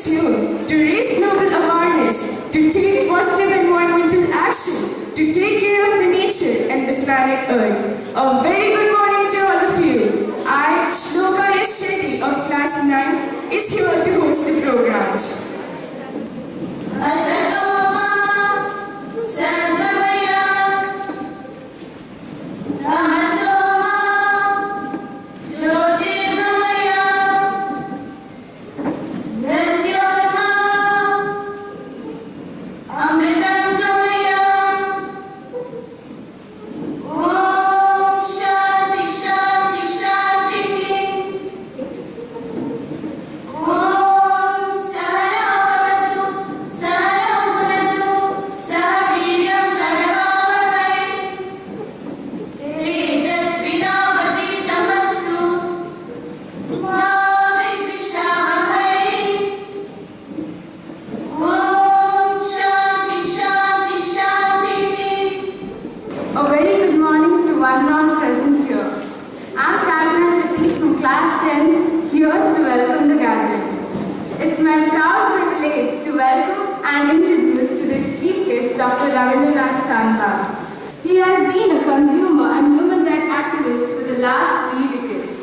tune to raise global awareness, to take positive environmental action, to take care of the nature and the planet Earth. A very good morning to all of you. I, Shloka Shetty of Class 9, is here to host the program. Dr. Ravindranath Shanbhag. He has been a consumer and human rights activist for the last 3 decades.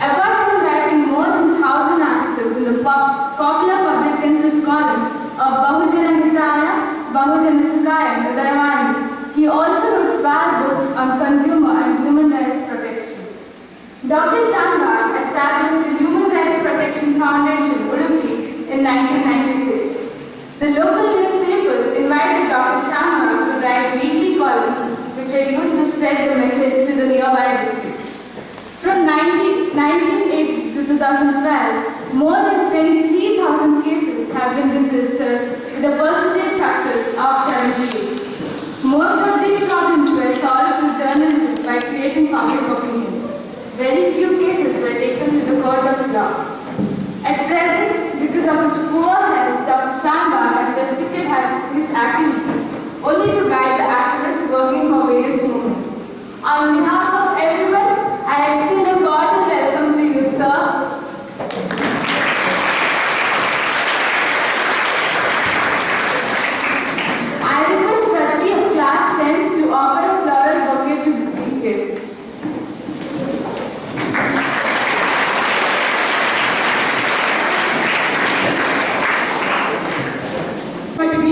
Apart from writing more than 1,000 articles in the popular public interest column of Bahujana Hitaya, Bahujana Sukaya, and Udayavani, he also wrote 12 books on consumer and human rights protection. Dr. Shanbhag established the Human Rights Protection Foundation, Udupi, in 1996. The local newspapers invited Dr. Shanbhag to write weekly columns which were used to spread the message to the nearby districts. From 1980 to 2012, more than 23,000 cases have been registered with a percentage success of 78. Most of these problems were solved through journalism by creating public opinion. Very few cases were taken to the court of law. At present, because of his poor health, Dr. Shanbhag has restricted his activities only to guide the activists working for various movements. On behalf of everyone, I extend a cordial welcome to you, sir. I request Prati of Class 10 to offer a floral bouquet to the chief guest.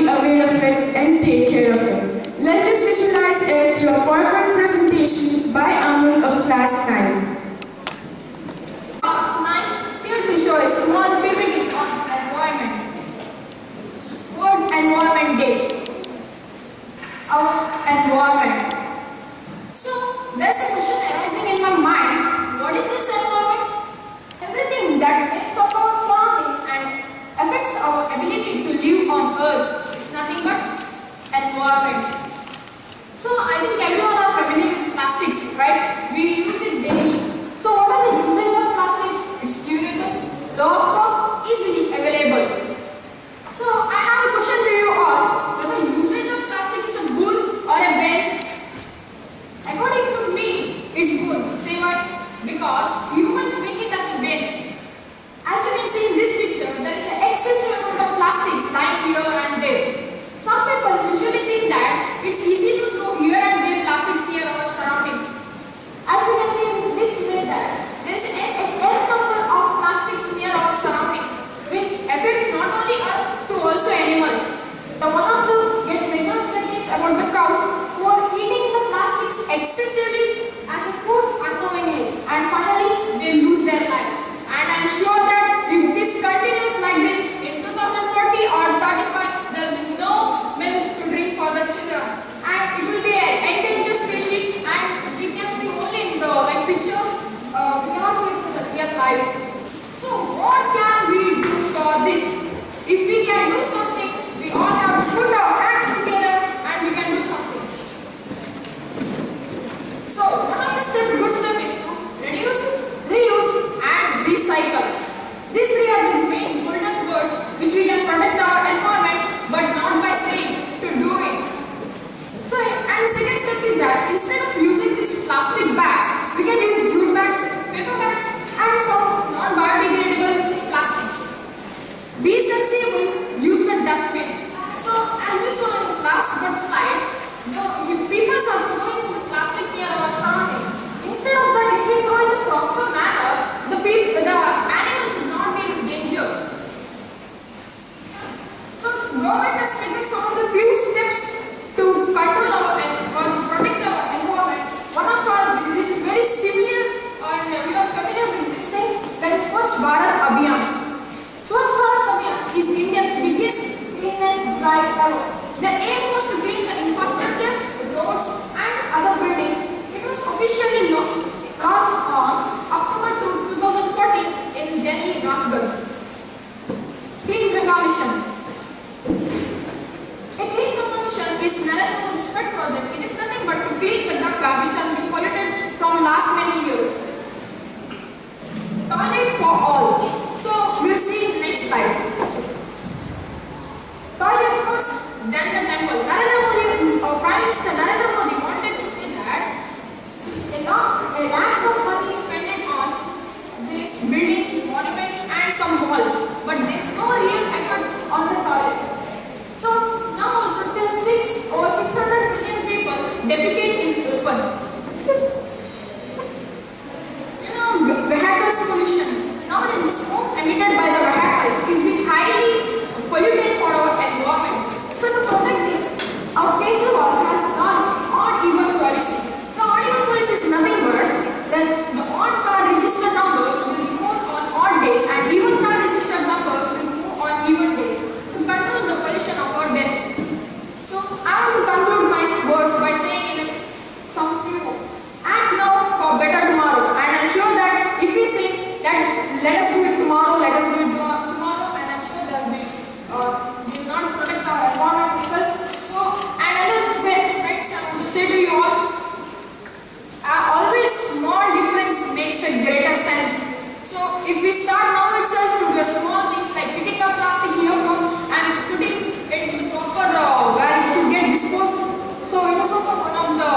Aware of it and take care of it. Let's just visualize it through a PowerPoint presentation by Amun of Class 9. Class 9, here to show a small PPT on environment. World Environment Day. Our environment. So, there's a question arising in my mind. What is this environment? Everything that makes up our surroundings and affects our ability to live on Earth. It's nothing but environment. So I think everyone are familiar with plastics, right? We use it daily. So what are the usage of plastics? It's durable, though of course easily available. So I have a question to you all. Whether usage of plastic is a good or a bad? According to me, it's good. Say why? Because humans make it as a bad. As you can see in this picture, there is an excessive amount of plastics lying here and there. Some people usually think that it's easy to throw here and there plastics near our surroundings. As we can see in this image, there is an number of plastics near our surroundings, which affects not only us, but also animals. The one of the major complaints about the cows who are eating the plastics excessively as a food unknowingly, and finally they lose their life. And I'm sure that if this continues like this, in 2040 or 35, there will be no milk to drink for the children. And it will be an endangered species, and we can see only in the pictures, we cannot see it in the real life. So what can we do for this? If we can do something, we all have to put our hands together and we can do something. So one of the good steps is to reduce, reuse and recycle. These three are the main golden words which we can protect our environment, but not by saying to do it. So, and the second step is that instead of using these plastic bags, we can use jute bags, paper bags, and some non-biodegradable plastics. Be streets, buildings, monuments and some walls. But there is no real effort on the toilets. So now also till 600 million people defecate in open. Vehicles pollution. Nowadays the smoke emitted by the vehicles is being highly polluted for our environment. So to protect this, our Kejriwal has launched odd-even policy. The odd-even policy is nothing but that the odd car registered numbers will move on odd days and even car registered numbers will move on even days to control the pollution of our day. So I want to conclude my words by saying in some people, act now for better tomorrow. And I'm sure that if we say that let us do it tomorrow, let us do it tomorrow, and I'm sure that we will not protect our environment itself. So, and another friends, I want to say to you all, always small difference makes a greater sense. So if we start now itself to do small things like picking up plastic here and putting it to the proper where it should get disposed. So it is also one of the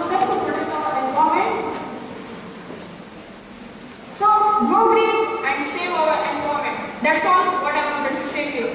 steps to protect our environment. So go green and save our environment. That's all what I wanted to say here.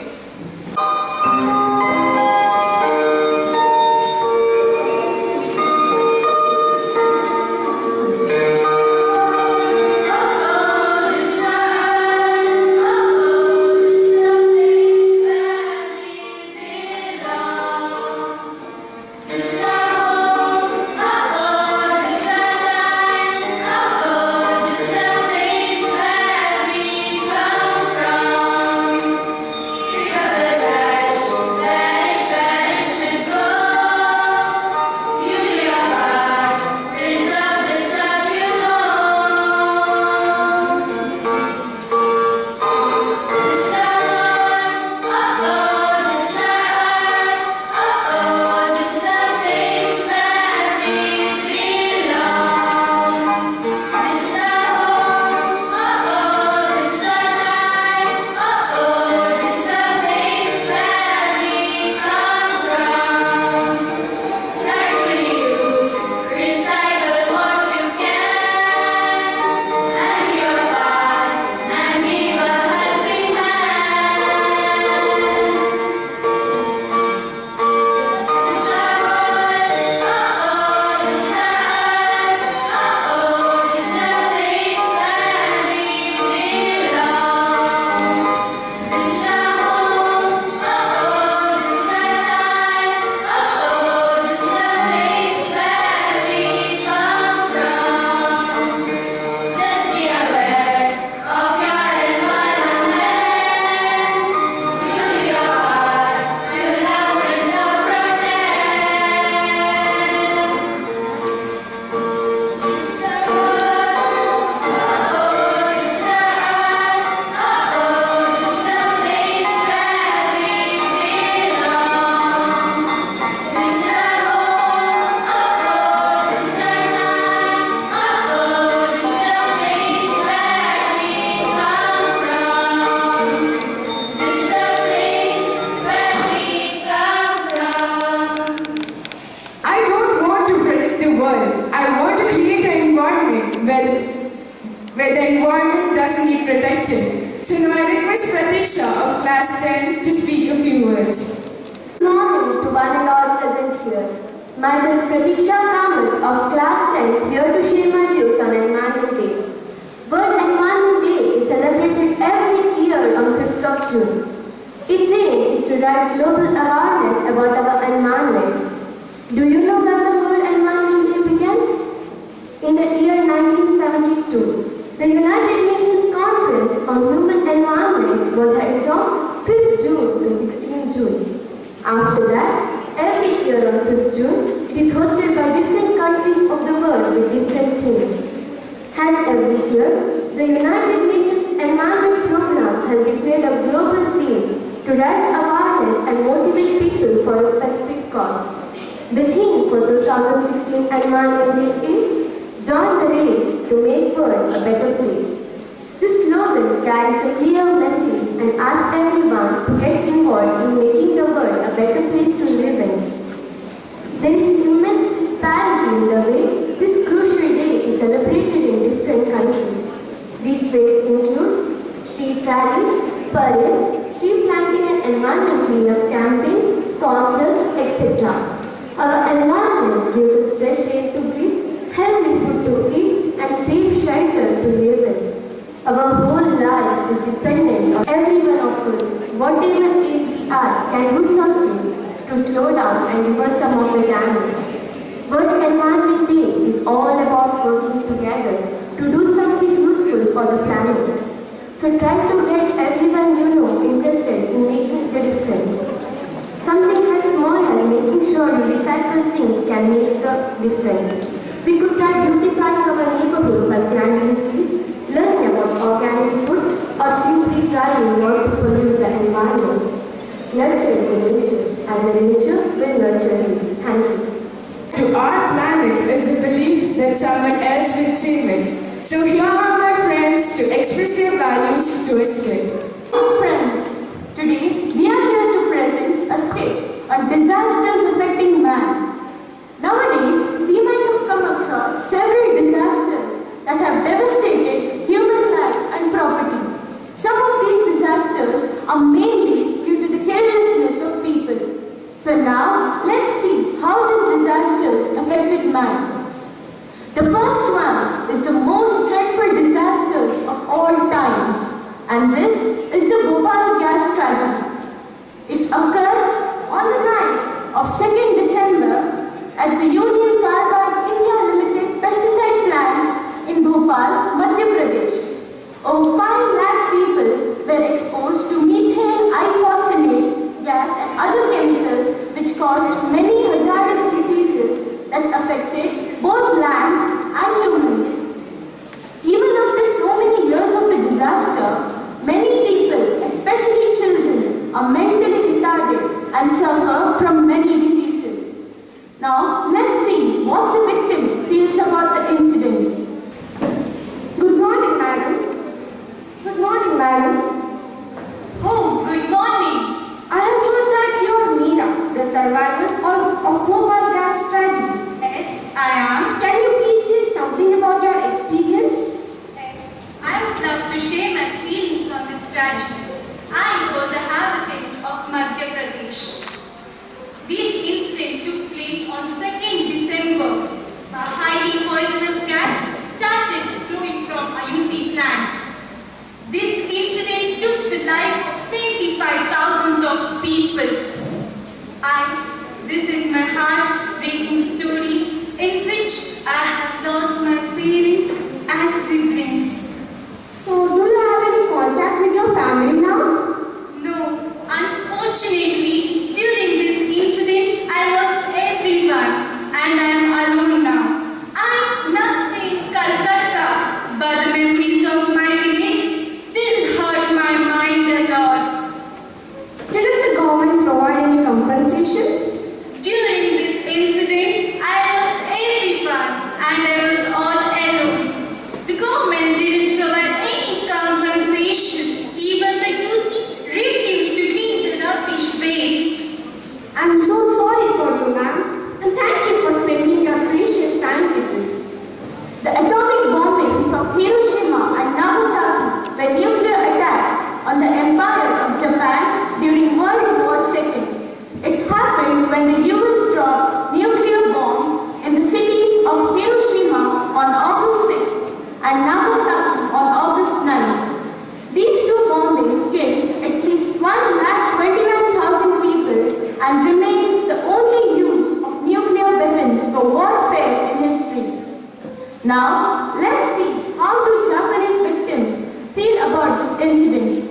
where the environment doesn't get protected. So now I request Pratiksha of class 10 to speak a few words. Good morning to one and all present here. Myself Pratiksha Kamath of class 10 here to share my views on Environment Day. World Environment Day is celebrated every year on 5th of June. Its aim is to raise global awareness about our environment. Do you know when the World Environment Day began? In the year 1972. The United Nations Conference on Human Environment was held from 5th June to 16th June. After that, every year on 5th June, it is hosted by different countries of the world with different themes. As every year, the United Nations Environment Program has declared a global theme to raise awareness and motivate people for a specific cause. The theme for 2016 Environment Day is Join the Race to Make World a Better Place. This slogan carries a clear message and asks everyone to get involved in making the world a better place to live in. There is immense disparity in the way this crucial day is celebrated in different countries. to live in. Our whole life is dependent on every one of us, whatever age we are, can do something to slow down and reverse some of the damage. World Environment Day is all about working together to do something useful for the planet. So try to get everyone you know interested in making the difference. Something as small as making sure you recycle things can make the difference. We could try beautifying our neighborhood by planting trees, learning about organic food, or simply trying not to pollute the environment. Nurture the nature, and the nature will nurture you. Thank you. To our planet is the belief that someone else will save it. So here are my friends to express their values to a skit. Hey friends, today we are here to present a skit on disasters affecting man. Nowadays, we might have come across several disasters that have devastated human life and property. Some of these disasters are mainly due to the carelessness of people. So now, let's see how these disasters affected man. The first one is the most dreadful disasters of all times, and this is the Bhopal gas tragedy. It occurred on the night of 2nd December at the Union Carbide India Limited pesticide plant in Bhopal, Madhya Pradesh. Over 5 lakh people were exposed to methane isocyanate gas and other chemicals which caused many hazardous diseases that affected both land and humans. Even after so many years of the disaster, many people, especially children, are mentally retarded and suffer from many diseases. Now, let's see what the victim feels about the incident. Good morning, madam. Good morning, madam. Oh, good morning. I have heard that you are Meera, the survivor of Bhopal gas tragedy. Yes, I am. Can you please say something about your experience? Yes, I would love to share my feelings on this tragedy. I was a habitant of Madhya Pradesh. This incident took place on 2nd December. A highly poisonous gas started flowing from a UC plant. This incident took the life of 25,000 of people. This is my heart-breaking story in which I have lost my parents and siblings. So, do you have any contact with your family now? No, unfortunately, during this incident, I lost everyone and I am alone now. I now stay in Calcutta, but the memories of my village still hurt my mind a lot. Didn't the government provide any compensation? During this incident, I lost everyone and I was all alone. The government didn't provide any compensation. Even the youth refused to clean the rubbish waste. I'm so sorry for you, ma'am. And thank you for spending your precious time with us. The atomic bombings of Hiroshima and Nagasaki were nuclear attacks on the Empire of Japan during World War II. It happened when the US dropped nuclear bombs in the cities of Hiroshima on August 6th and Nagasaki on August 9th. These two bombings killed at least 1,29,000 people and remain the only use of nuclear weapons for warfare in history. Now, let's see how the Japanese victims feel about this incident.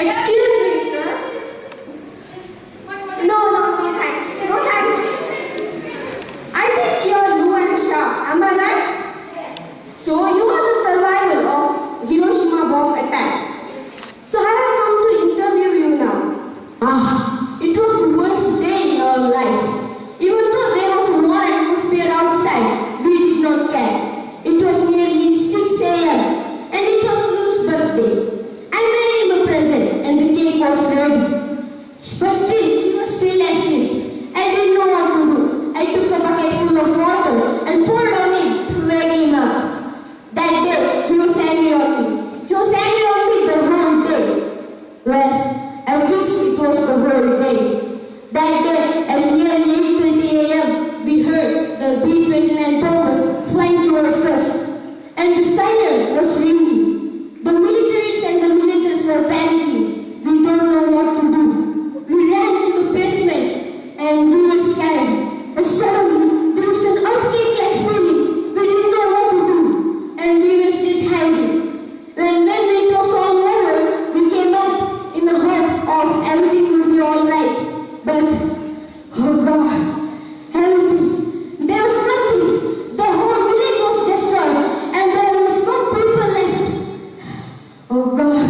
Excuse me, sir. No, thanks. No, thanks. I think you're Lu and Shah. Am I right? Yes. So, you are the survivor of Hiroshima bomb attack. So, I have come to interview you now. It was the worst day in our life. Even though there was war atmosphere That day, at nearly 8:30 a.m., we heard the B-29 bombers flying towards us, and the siren was ringing. The militaries and the villagers were panicking. We don't know what to do. We ran to the basement, and we were scared. But suddenly, there was an earthquake-like feeling. We didn't know what to do, and we were just hiding. When it was all over, we came up in the hope of everything would be all right. But, oh God, everything. There was nothing. The whole village was destroyed, and there was no people left. Oh God.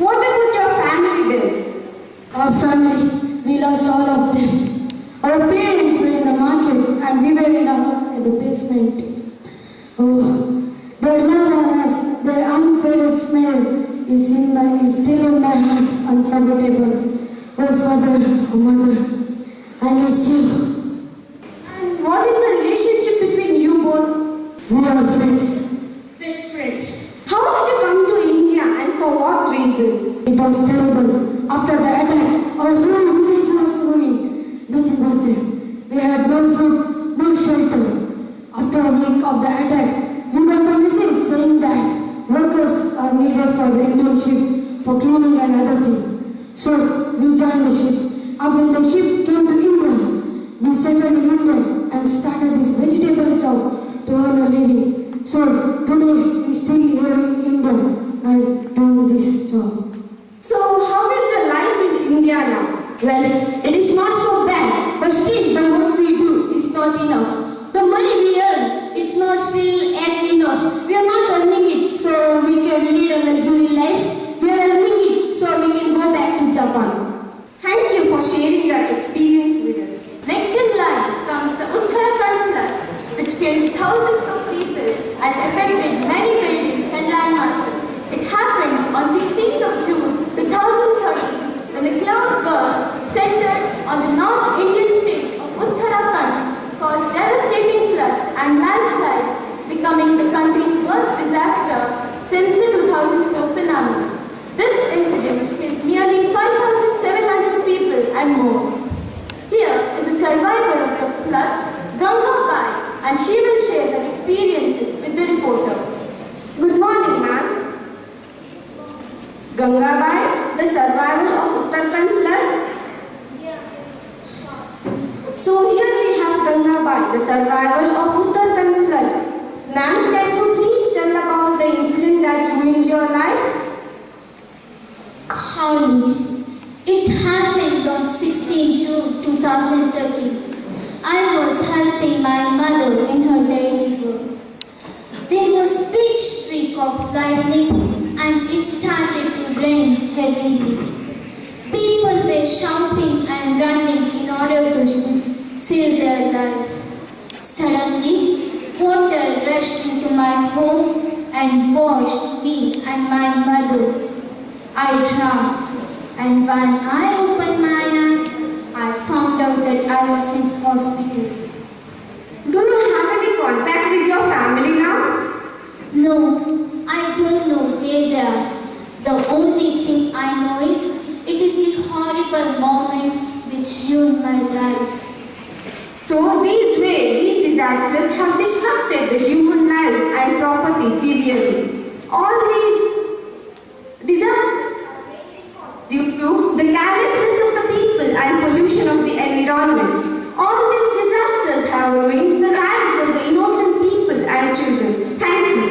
What about your family then? Our family, we lost all of them. Our parents were in the market, and we were in the house in the basement. Oh, their love on us, their unfaded smell is still in my heart, unforgettable. Oh Father, oh Mother, I miss you. And what is the relationship between you both? We are friends. Best friends. How did you come to India and for what reason? It was terrible. After the attack, our whole village was ruined. Nothing was there. We had no food, no shelter. After a week of the attack, we got a message saying that workers are needed for the internship, for cleaning and other things. So we joined the ship. And when the ship came to India, we settled in India and started this vegetable job to earn a living. So today we still here in India and doing this job. So how is your life in India now? Well, it is not so bad, but still the work we do is not enough. The money we earn, it's not still yet enough. We are not earning it so we can lead a luxury life. We are earning it so we can go back to Japan. Thank you for sharing your experience with us. Next in line comes the Uttarakhand floods, which killed thousands of people and affected many buildings and landmasses. It happened on 16th of June 2013 when a cloud burst centered on the North Indian state of Uttarakhand caused devastating floods and landslides, becoming the country's worst disaster since the 2004 tsunami. This incident killed nearly 5,700 people and more. Here is a survivor of the floods, Ganga Bai, and she will share her experiences with the reporter. Good morning, ma'am. Gangabai, the survival of Uttarakhand flood? So here we have Gangabai, the survival of Uttarakhand flood. Ma'am, can you please tell about the incident that ruined your life? Surely. It happened on 16 June 2013. I was helping my mother in her daily work. There was big streak of lightning and it started to rain heavily. People were shouting and running in order to save their life. Suddenly, water rushed into my home and washed me and my mother. I drowned, and when I opened my eyes, I found out that I was in hospital. Do you have any contact with your family now? No, I don't know where they are. The only thing I know is it is the horrible moment which ruined my life. So these disasters have disrupted the human life and property seriously. All these disasters due to the carelessness of the people and pollution of the environment. All these disasters have ruined the lives of the innocent people and children. Thank you.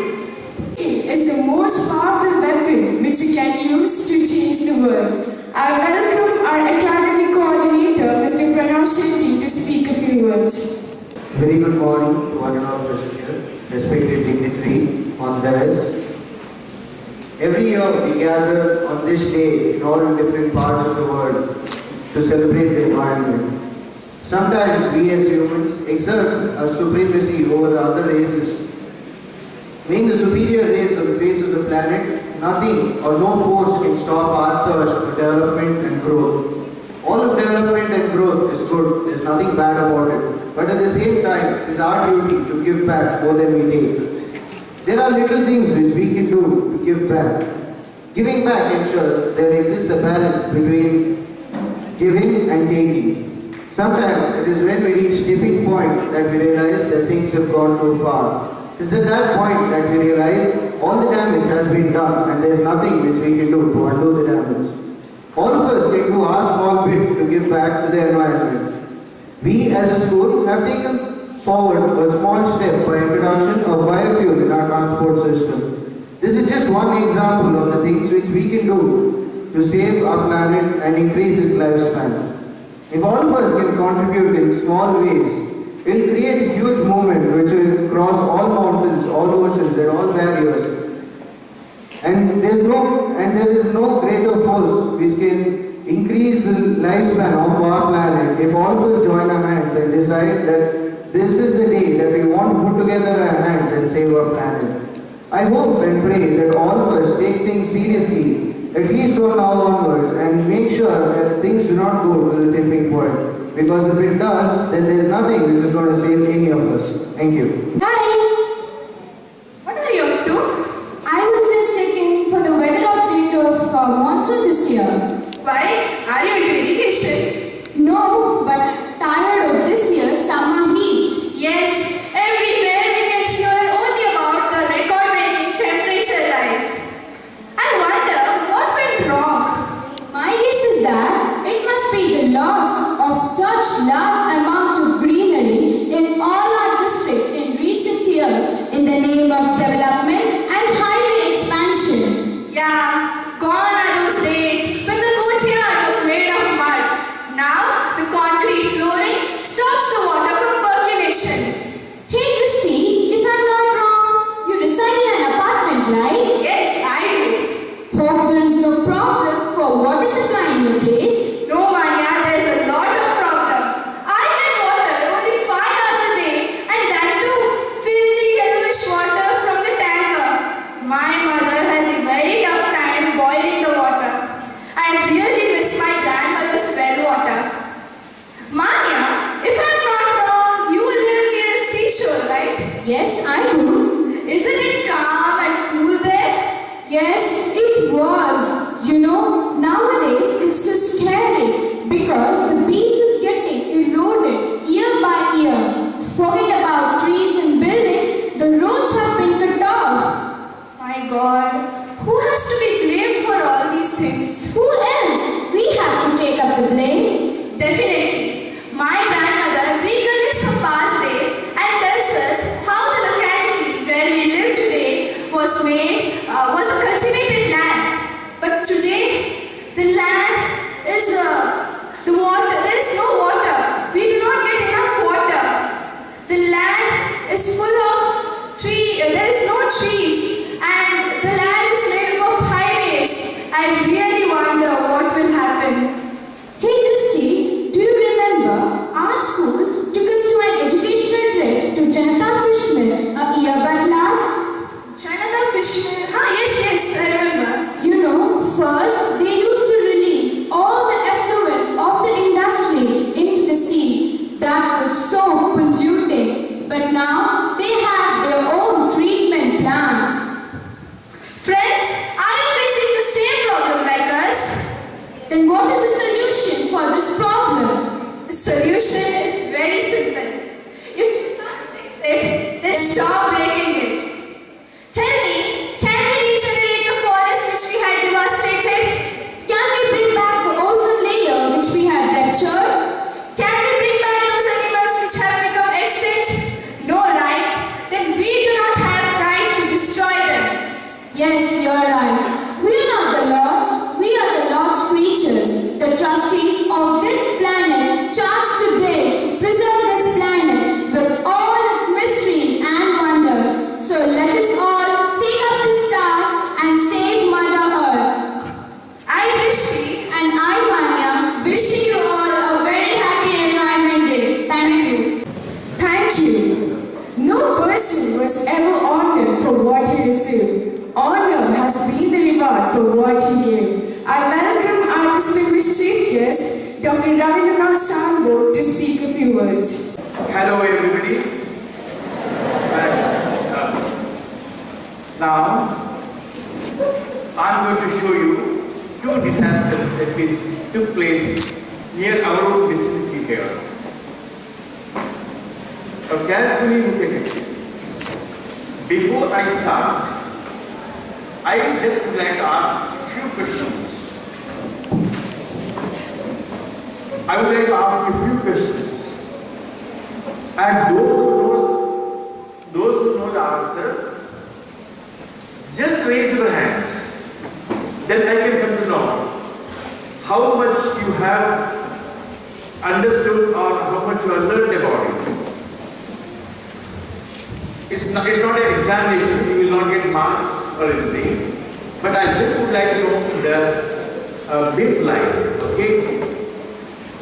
Is the most powerful weapon which you can use to change the world. I welcome our academic coordinator, Mr. Pranav Shetty, to speak a few words. Very good morning to one and all present here, respected dignitary on the Every year we gather on this day in all different parts of the world to celebrate the environment. Sometimes we as humans exert a supremacy over the other races. Being the superior race on the face of the planet, nothing or no force can stop our thirst for development and growth. All of development and growth is good, there's nothing bad about it. But at the same time, it is our duty to give back more than we take. There are little things which we can do to give back. Giving back ensures there exists a balance balance between giving and taking. Sometimes it is when we reach tipping point that we realize that things have gone too far. It is at that point that we realize all the damage has been done and there is nothing which we can do to undo the damage. All of us can do our small bit to give back to the environment. We as a school have taken forward a small step by introduction of biofuel in our transport system. This is just one example of the things which we can do to save our planet and increase its lifespan. If all of us can contribute in small ways, it will create a huge movement which will cross all mountains, all oceans and all barriers. And there is no greater force which can increase the lifespan of our planet if all of us join our hands and decide that this is the day that we want to put together our hands and save our planet. I hope and pray that all of us take things seriously, at least from now onwards, and make sure that things do not go to the tipping point. Because if it does, then there is nothing which is going to save any of us. Thank you. Hi! What are you up to? I was just checking for the weather update of monsoon this year. Why? Are you into irrigation? No, but tired of this year's summer heat. Yes, everywhere we can hear only about the record-breaking temperature rise. I wonder what went wrong. My guess is that it must be the loss of such large amount of greenery in all our districts in recent years in the name of development and highway expansion. Yeah, gone are those days when the courtyard was made of mud. Now, the concrete flooring stops the water from percolation. Hey Christy, if I'm not wrong, you reside in an apartment, right? Yes, I do. Hope there is no problem for water supply in your place. No, Manya, there's a lot of problem. I get water only 5 hours a day, and that too, filthy yellowish water from the tanker. My mother has a very tough time boiling the water. I really miss my grandmother's well water. Manya, if I'm not wrong, you live near a seashore, right? Yes, I do. Isn't it calm and cool there? Yes, it was. You know, nowadays it's just scary because the beach is getting eroded year by year. Forget about trees and buildings, the roads have been cut off. My God, who has to be blamed for all these things? Who else? We have to take up the blame. Definitely. My grandmother recollects her past days and tells us how the locality where we live today was a cultivated land. But today, the land is the water. There is no water. We do not get enough water. The land is full of trees. There is no trees, and the land is made up of highways. I really wonder what will happen. Hey Christy, do you remember our school took us to an educational trip to Janata Fishmill a year back last? Janata Fishmill. Yes, I remember. You know, first they used to release all the effluents of the industry into the sea. That was so polluting. But now they have their own treatment plant. Friends, are you facing the same problem like us? Then what is the solution for this problem? The solution is very simple. If you can't fix it, then stop breaking it. Tell me, can we regenerate the forest which we had devastated? Can we bring back the ozone layer which we had ruptured? Can we bring back those animals which have become extinct? No, right? Then we do not have right to destroy them. Yes, you're right. We are not the lords. We are the Lord's creatures, the trustees of this planet, charged today to preserve this planet with all its mysteries and wonders. So let us all take up this task and save Mother Earth. I, Rishti, And I, Manya, wishing you all a very happy Environment Day. thank you. Thank you. No person was ever honored for what he received. Honor has been the reward for what he gave. I welcome our distinguished chief guest, Dr. Ravindranath Shanbhag, to speak a few words. Hello everybody. Now, I'm going to show you two disasters at least took place near our own vicinity here. Now carefully look at it. Before I start, I just would like to ask a few questions. I would like to ask you a few questions. And those who know the answer, just raise your hands. Then I can come to know how much you have understood or how much you have learned about it. It's not an examination, you will not get marks or anything. But I just would like to know the baseline, okay?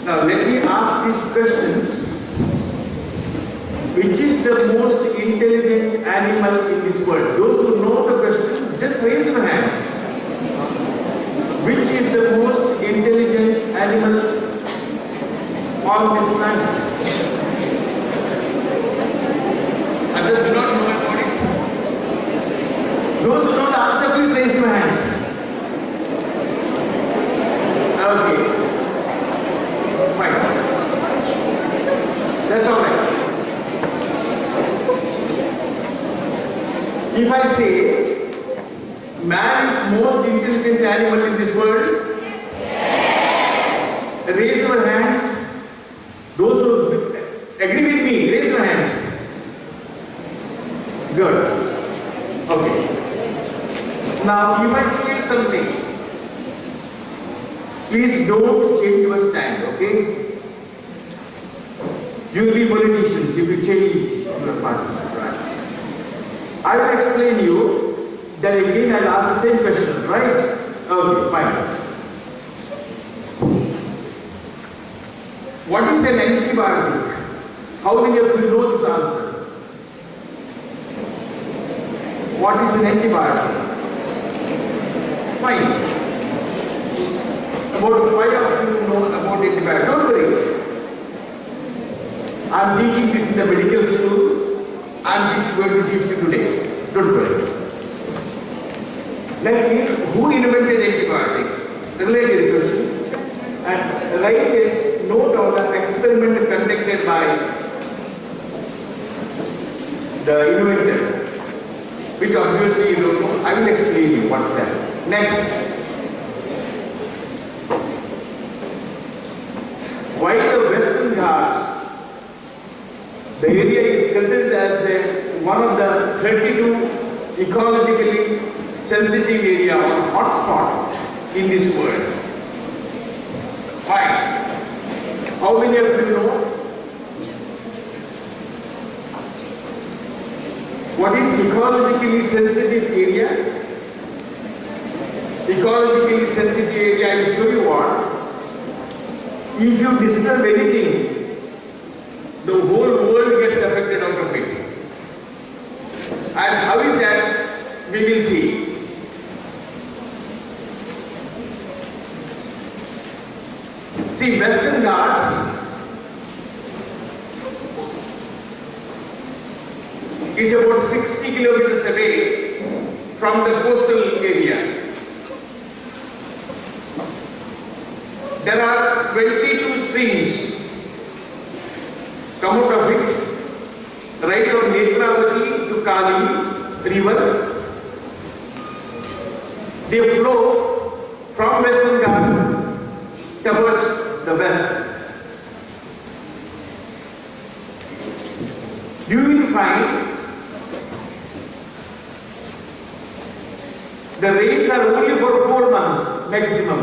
Now let me ask these questions. Which is the most intelligent animal in this world? Those who know the question, just raise your hands. Which is the most intelligent animal on this planet? Others do not know about it. Those who know the answer, please raise your hands. Okay. Fine. That's all right. If I say, man is most intelligent animal in this world, yes. Raise your hands. Those who agree with me, raise your hands. Good. Okay. Now, if I show you something, please don't change your stand, okay? You will be politicians if you change your party. I will explain you, then again I will ask the same question, right? Okay, fine. What is an antibiotic? How many of you know this answer? What is an antibiotic? Fine. About 5 of you know about antibiotic. Don't worry. I am teaching this in the medical school. I am going to teach you today. Don't worry. Let's see who invented antibiotic. Related question. And write a note on the experiment conducted by the inventor, which obviously you don't know. I will explain you what's that. Next. Why the Western Ghats? The area is considered as one of the 32 ecologically sensitive area or hotspot in this world. Why? How many of you know? What is ecologically sensitive area? Ecologically sensitive area, I will show you what. If you disturb anything, the whole world gets affected out of it. And how is that? We will see. See, Western Ghats is about 60 kilometers away from the coastal area. There are 22 streams come out of it, right from Netravati to Kali river. They flow from Western Ghats towards the west. You will find the rains are only for 4 months maximum,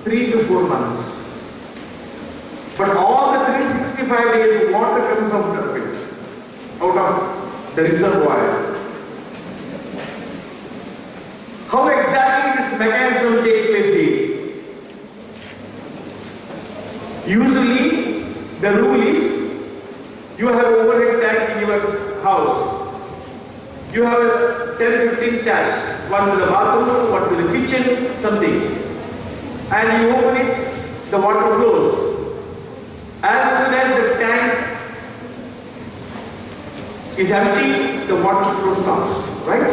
3 to 4 months. But all the 365 days water comes out of it, out of the reservoir. How exactly this mechanism takes place daily? Usually the rule is you have an overhead tank in your house. You have 10-15 taps, one to the bathroom, one to the kitchen, something. And you open it, the water flows. As soon as the tank is empty, the water flow stops, right?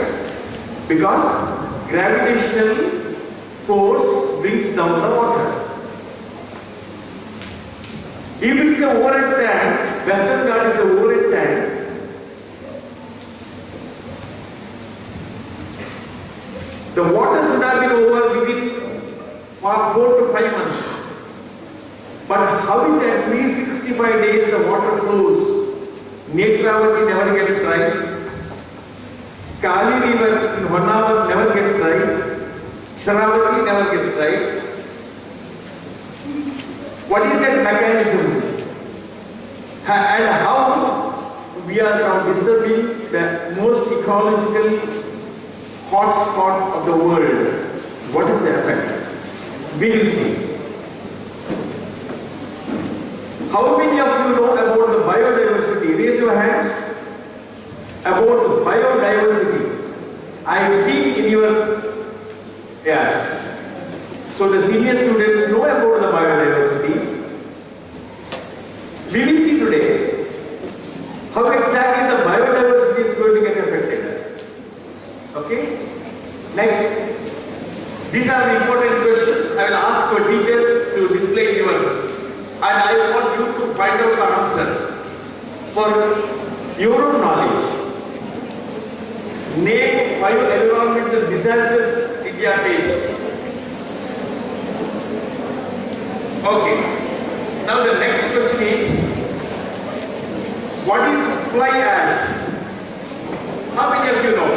Because gravitational force brings down the water. If it is a overhead tank, Western Ghat is a overhead tank, the water should have been over within 4 to 5 months. But how is that 365 days the water flows? Netravati never gets dry. Kali river in 1 hour never gets dry. Sharavati never gets dry. What is that mechanism? And how we are now disturbing the most ecological hot spot of the world? What is the effect? We will see. How many of you know about the biodiversity? Raise your hands. About the biodiversity. I have seen in your, yes. So the senior students know about the biodiversity. We will see today how exactly the biodiversity is going to get affected. Okay? Next. These are the important questions. I will ask your teacher to display your, and I want you to find out the answer for your own knowledge. Name 5 environmental disasters India faced. Okay. Now the next question is, what is fly ash? How many of you know?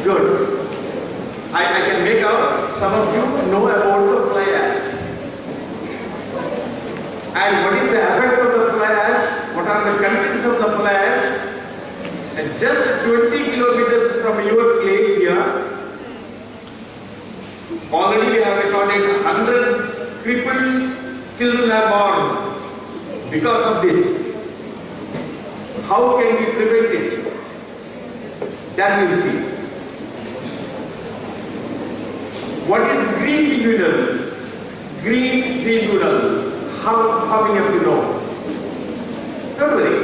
Good. I can make out some of you know about the fly ash. And what is the effect of the fly ash? What are the contents of the fly ash? And just 20 kilometers from your place here, already we have recorded 100 crippled children are born because of this. How can we prevent it? That we will see. What is green tribunal? Green tribunal. How many of you know? Don't worry.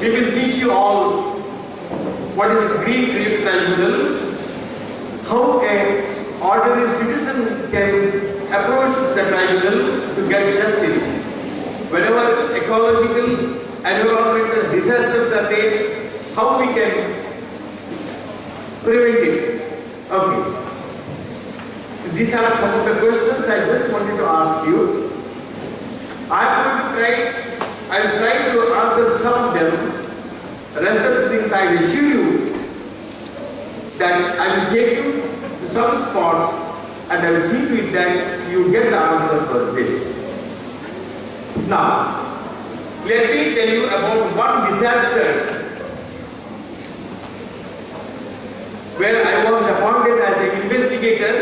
We will teach you all what is green tribunal, how an ordinary citizen can approach the tribunal to get justice. Whenever ecological, environmental disasters are there, how we can prevent it. Okay. So these are some of the questions I just wanted to ask you. I will try to answer some of them. The rest of the things I will assure you that I will take you to some spots and I will see to it that you get the answer for this. Now, let me tell you about one disaster where I was appointed as an investigator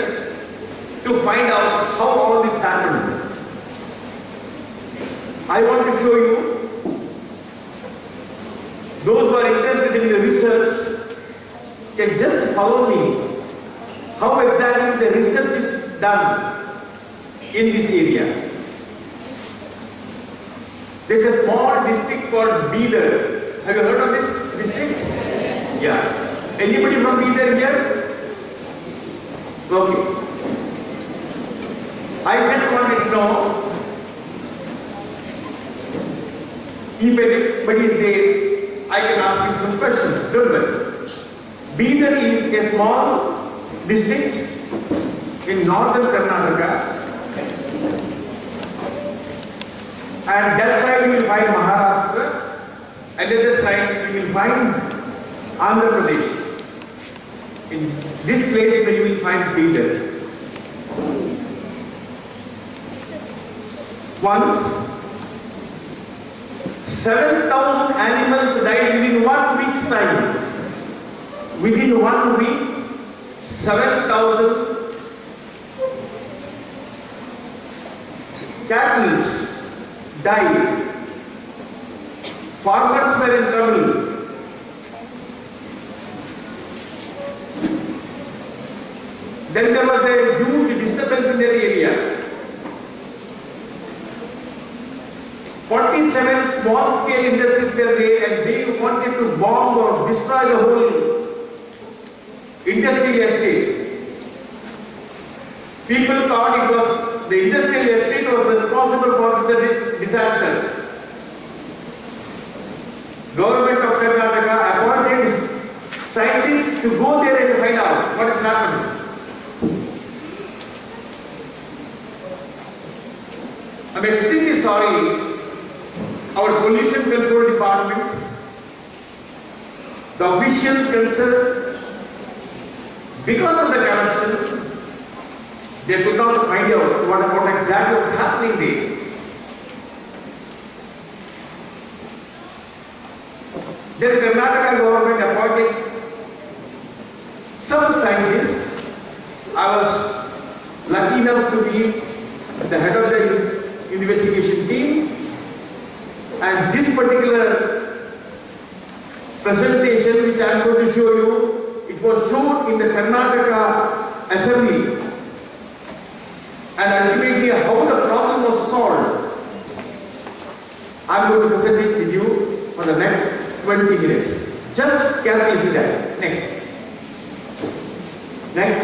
to find out how all this happened. I want to show you, those who are interested in the research can just follow me, how exactly the research is done in this area. There is a small district called Bidar. Have you heard of this district? Yeah. Anybody from Bidar here? Okay. I just wanted to know if anybody is there, I can ask him some questions. Don't worry. Bidar is a small district in northern Karnataka, and that side you will find Maharashtra, and the other side you will find Andhra Pradesh. In this place where you will find Bidar. Once 7,000 animals died within 1 week's time. Within 1 week, 7,000 cattle died. Farmers were in trouble. Then there was a huge disturbance in that area. 47 small-scale industries were there and they wanted to bomb or destroy the whole industrial estate. People thought it was the industrial estate was responsible for the disaster. Government of Karnataka appointed scientists to go there and find out what is happening. I'm extremely sorry, our pollution control department, the officials concerned, because of the corruption, they could not find out what exactly was happening there. Then Karnataka government appointed some scientists. I was lucky enough to be the head of the investigation team, and this particular presentation which I am going to show you, it was shown in the Karnataka Assembly, and ultimately how the problem was solved. I am going to present it with you for the next 20 minutes. Just carefully see that. Next. Next.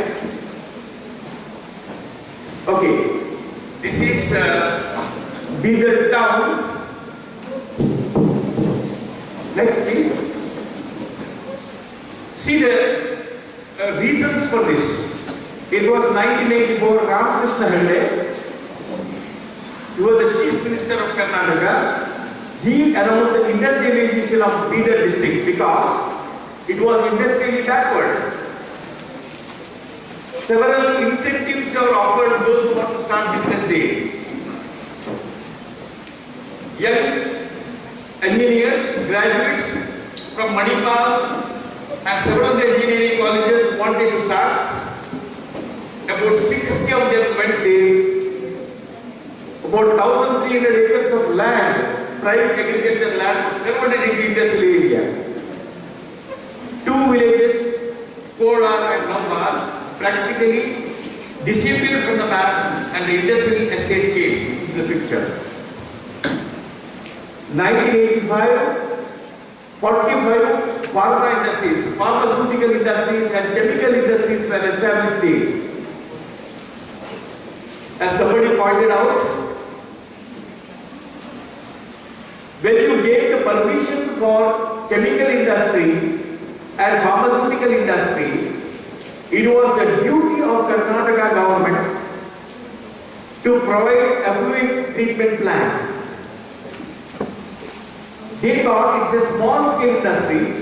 Okay. This is Bidar town. Next, please. See the reasons for this. It was 1984, Ramakrishna Hande, who was the Chief Minister of Karnataka. He announced the industrialization of Bidar district because it was industrially backward. Several incentives are offered to those who want to start business there. Young engineers, graduates from Manipal and several of the engineering colleges wanted to start. About 60 of them went there. About 1,300 acres of land, private agricultural land, was converted into industrial area. Two villages, Kolar and Nambar, practically disappeared from the map and the industrial estate came into the picture. 1985, 45 pharma industries, pharmaceutical industries and chemical industries were established there. As somebody pointed out, when you gave the permission for chemical industry and pharmaceutical industry, it was the duty of Karnataka government to provide effluent treatment plant. They thought it's a small scale industries,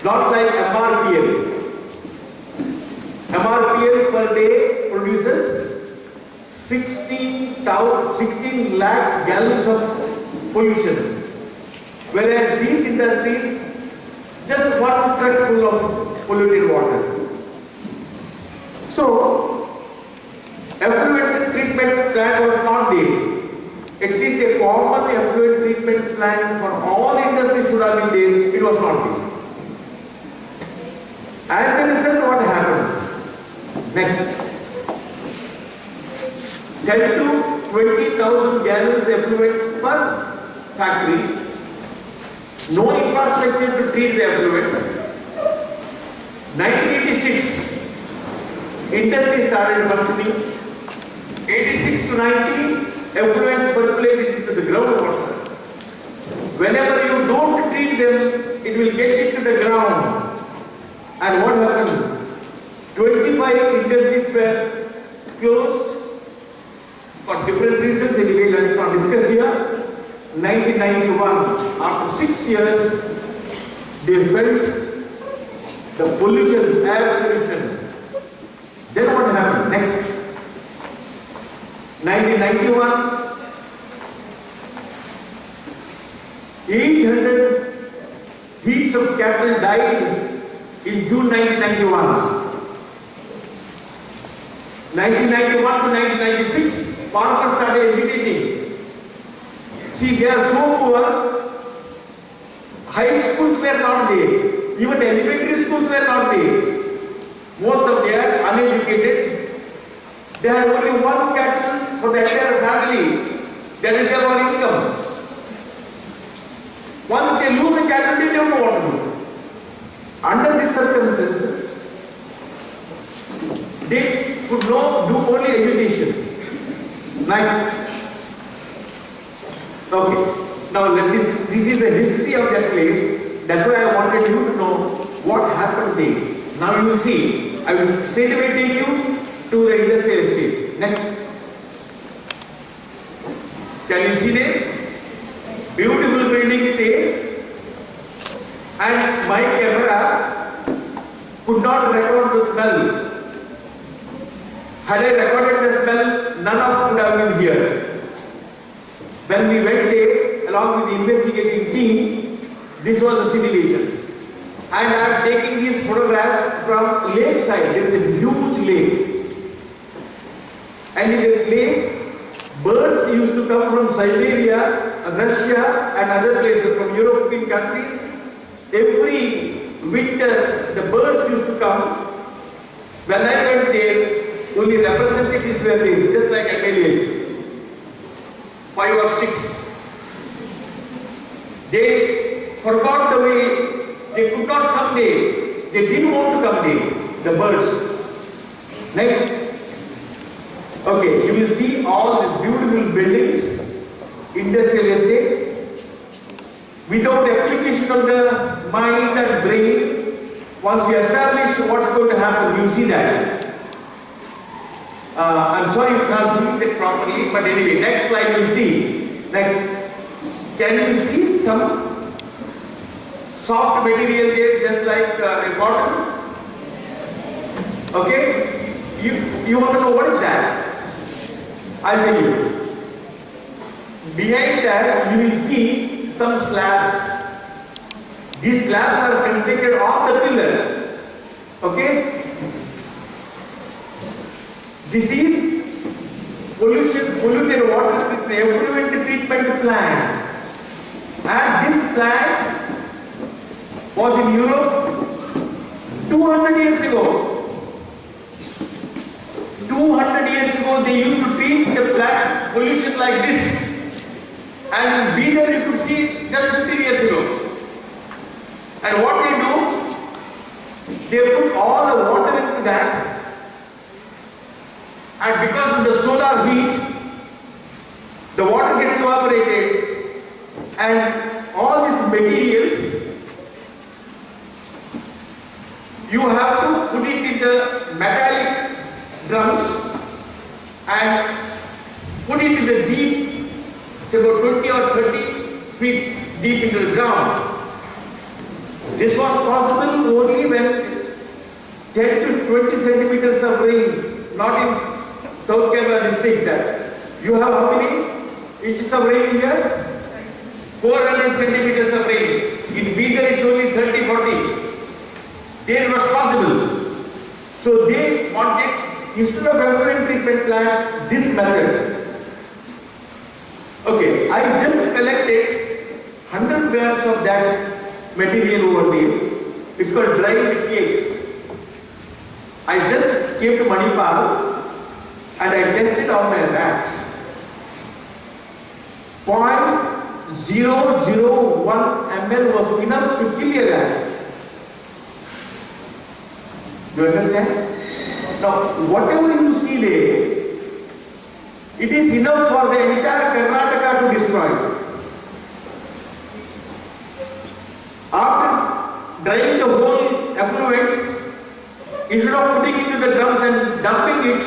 not like MRPL. MRPL per day produces 16 lakhs gallons of pollution, whereas these industries, just one truck full of polluted water. So, effluent treatment plant was not there. At least a common effluent treatment plant for all industries should have been there. It was not there. As a result, what happened? Next. 10 to 20,000 gallons effluent per factory. No infrastructure to treat the effluent. 1986. Industry started functioning. 86 to 90, effluents percolated into the groundwater. Whenever you don't treat them, it will get into the ground. And what happened? 25 industries were closed for different reasons. Anyway, let us not discuss here. 1991, after 6 years, they felt the pollution, air pollution. Then what happened? Next. 1991, 800 heats of cattle died in June 1991. 1991 to 1996, farmers started agitating. See, they are so poor, high schools were not there, even elementary schools were not there. Most of them are uneducated. They had only one cattle for the entire family. That is their income. Once they lose the cattle, they don't know what to do. Under these circumstances, they could not do only agitation. Next. Okay. Now this is the history of that place. That's why I wanted you to know what happened there. Now you will see. I will straight away take you to the industrial estate. Next. Can you see there? Beautiful buildings there. And my camera could not record the smell. Had I recorded the smell, none of it would have been here. When we went there, along with the investigating team, this was the situation. And I am taking these photographs from lakeside. There is a huge lake. And in the lake, birds used to come from Siberia, Russia and other places, from European countries. Every winter, the birds used to come. When I went there, only representatives were there, just like MLAs. 5 or 6. They forgot the way. They could not come there. They didn't want to come there, the birds. Next. Okay, you will see all these beautiful buildings, industrial estate. Without application of the mind and brain, once you establish what's going to happen, you see that. I'm sorry you can't see it properly, but anyway, next slide you will see. Next. Can you see some soft material there, just like a cotton? Okay? You want to know what is that? I'll tell you. Behind that, you will see some slabs. These slabs are constructed on the pillar. Okay? This is polluted water effluent treatment plant. And this plant was in Europe 200 years ago. 200 years ago, they used to treat the plant pollution like this. And in Bidar, you could see just 50 years ago. And what they do, they put all the water into that. And because of the solar heat, the water gets evaporated. And all these materials, you have to put it in the metallic drums and put it in the deep, it's about 20 or 30 feet deep into the ground. This was possible only when 10 to 20 centimeters of rains, not in South Kerala district. You have how many inches of rain here? 400 centimeters of rain. In Bidar it's only 30-40. There was possible. So they wanted, instead of effluent treatment plant, this method. Okay, I just collected 100 grams of that material over there. It's called dried cakes. I just came to Manipal and I tested on my rats. 0.001 ml was enough to kill a rat. Do you understand? Now, whatever you see there, it is enough for the entire Karnataka to destroy. After drying the whole effluents, instead of putting it into the drums and dumping it,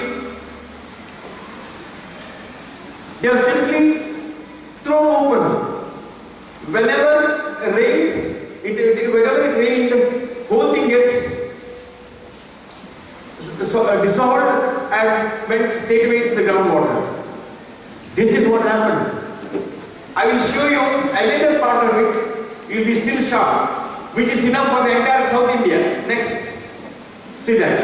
they are simply thrown open. Whenever it rains, the whole thing gets dissolved and went straight away to the groundwater. This is what happened. I will show you a little part of it. You will be still shocked, which is enough for the entire South India. Next. See that.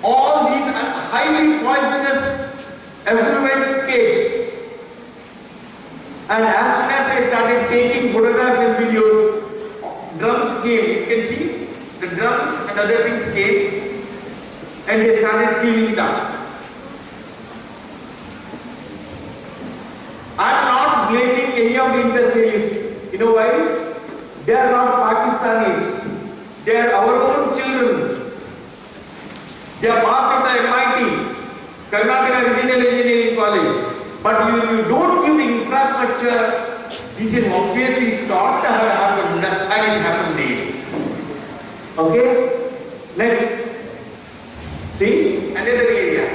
All these are highly poisonous effluent cakes. And as soon as I started taking photographs and videos, drums came. You can see the drums and other things came and they started cleaning it up. I am not blaming any of the industrialists. You know why? They are not Pakistanis. They are our own children. They are passed out of MIT, Karnataka Regional Engineering College. But you don't give the infrastructure, this is obviously starts to have happened and it happened there. Okay? Next. See? Another area.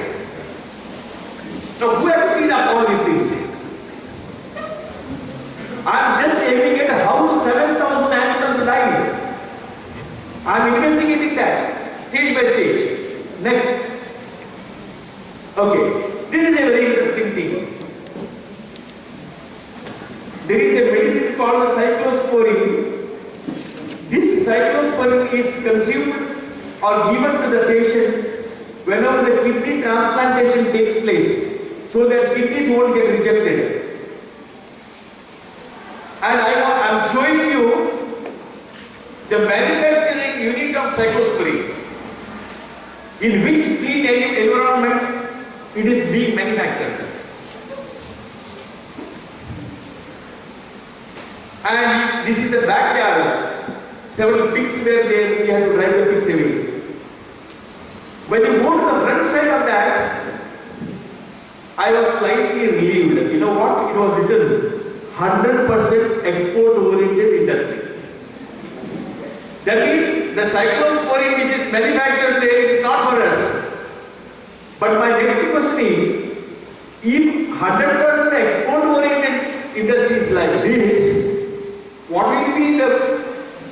Now who has cleaned up all these things? I am just aiming at how 7,000 animals died. I am investigating that stage by stage. Next. Okay. This is a very interesting thing. There is a medicine called the cyclosporin. This cyclosporin is consumed or given to the patient whenever the kidney transplantation takes place, so that kidneys won't get rejected. And I am showing you the manufacturing unit of cyclosporin, in which clean environment it is being manufactured. And this is a backyard. Several pigs were there, we had to drive the pigs away. When you go to the front side of that, I was slightly relieved. You know what? It was written 100% export oriented industry. That means the cyclosporin which is manufactured there, it is not for us. But my next question is, if 100% export oriented industry is like this, what will be the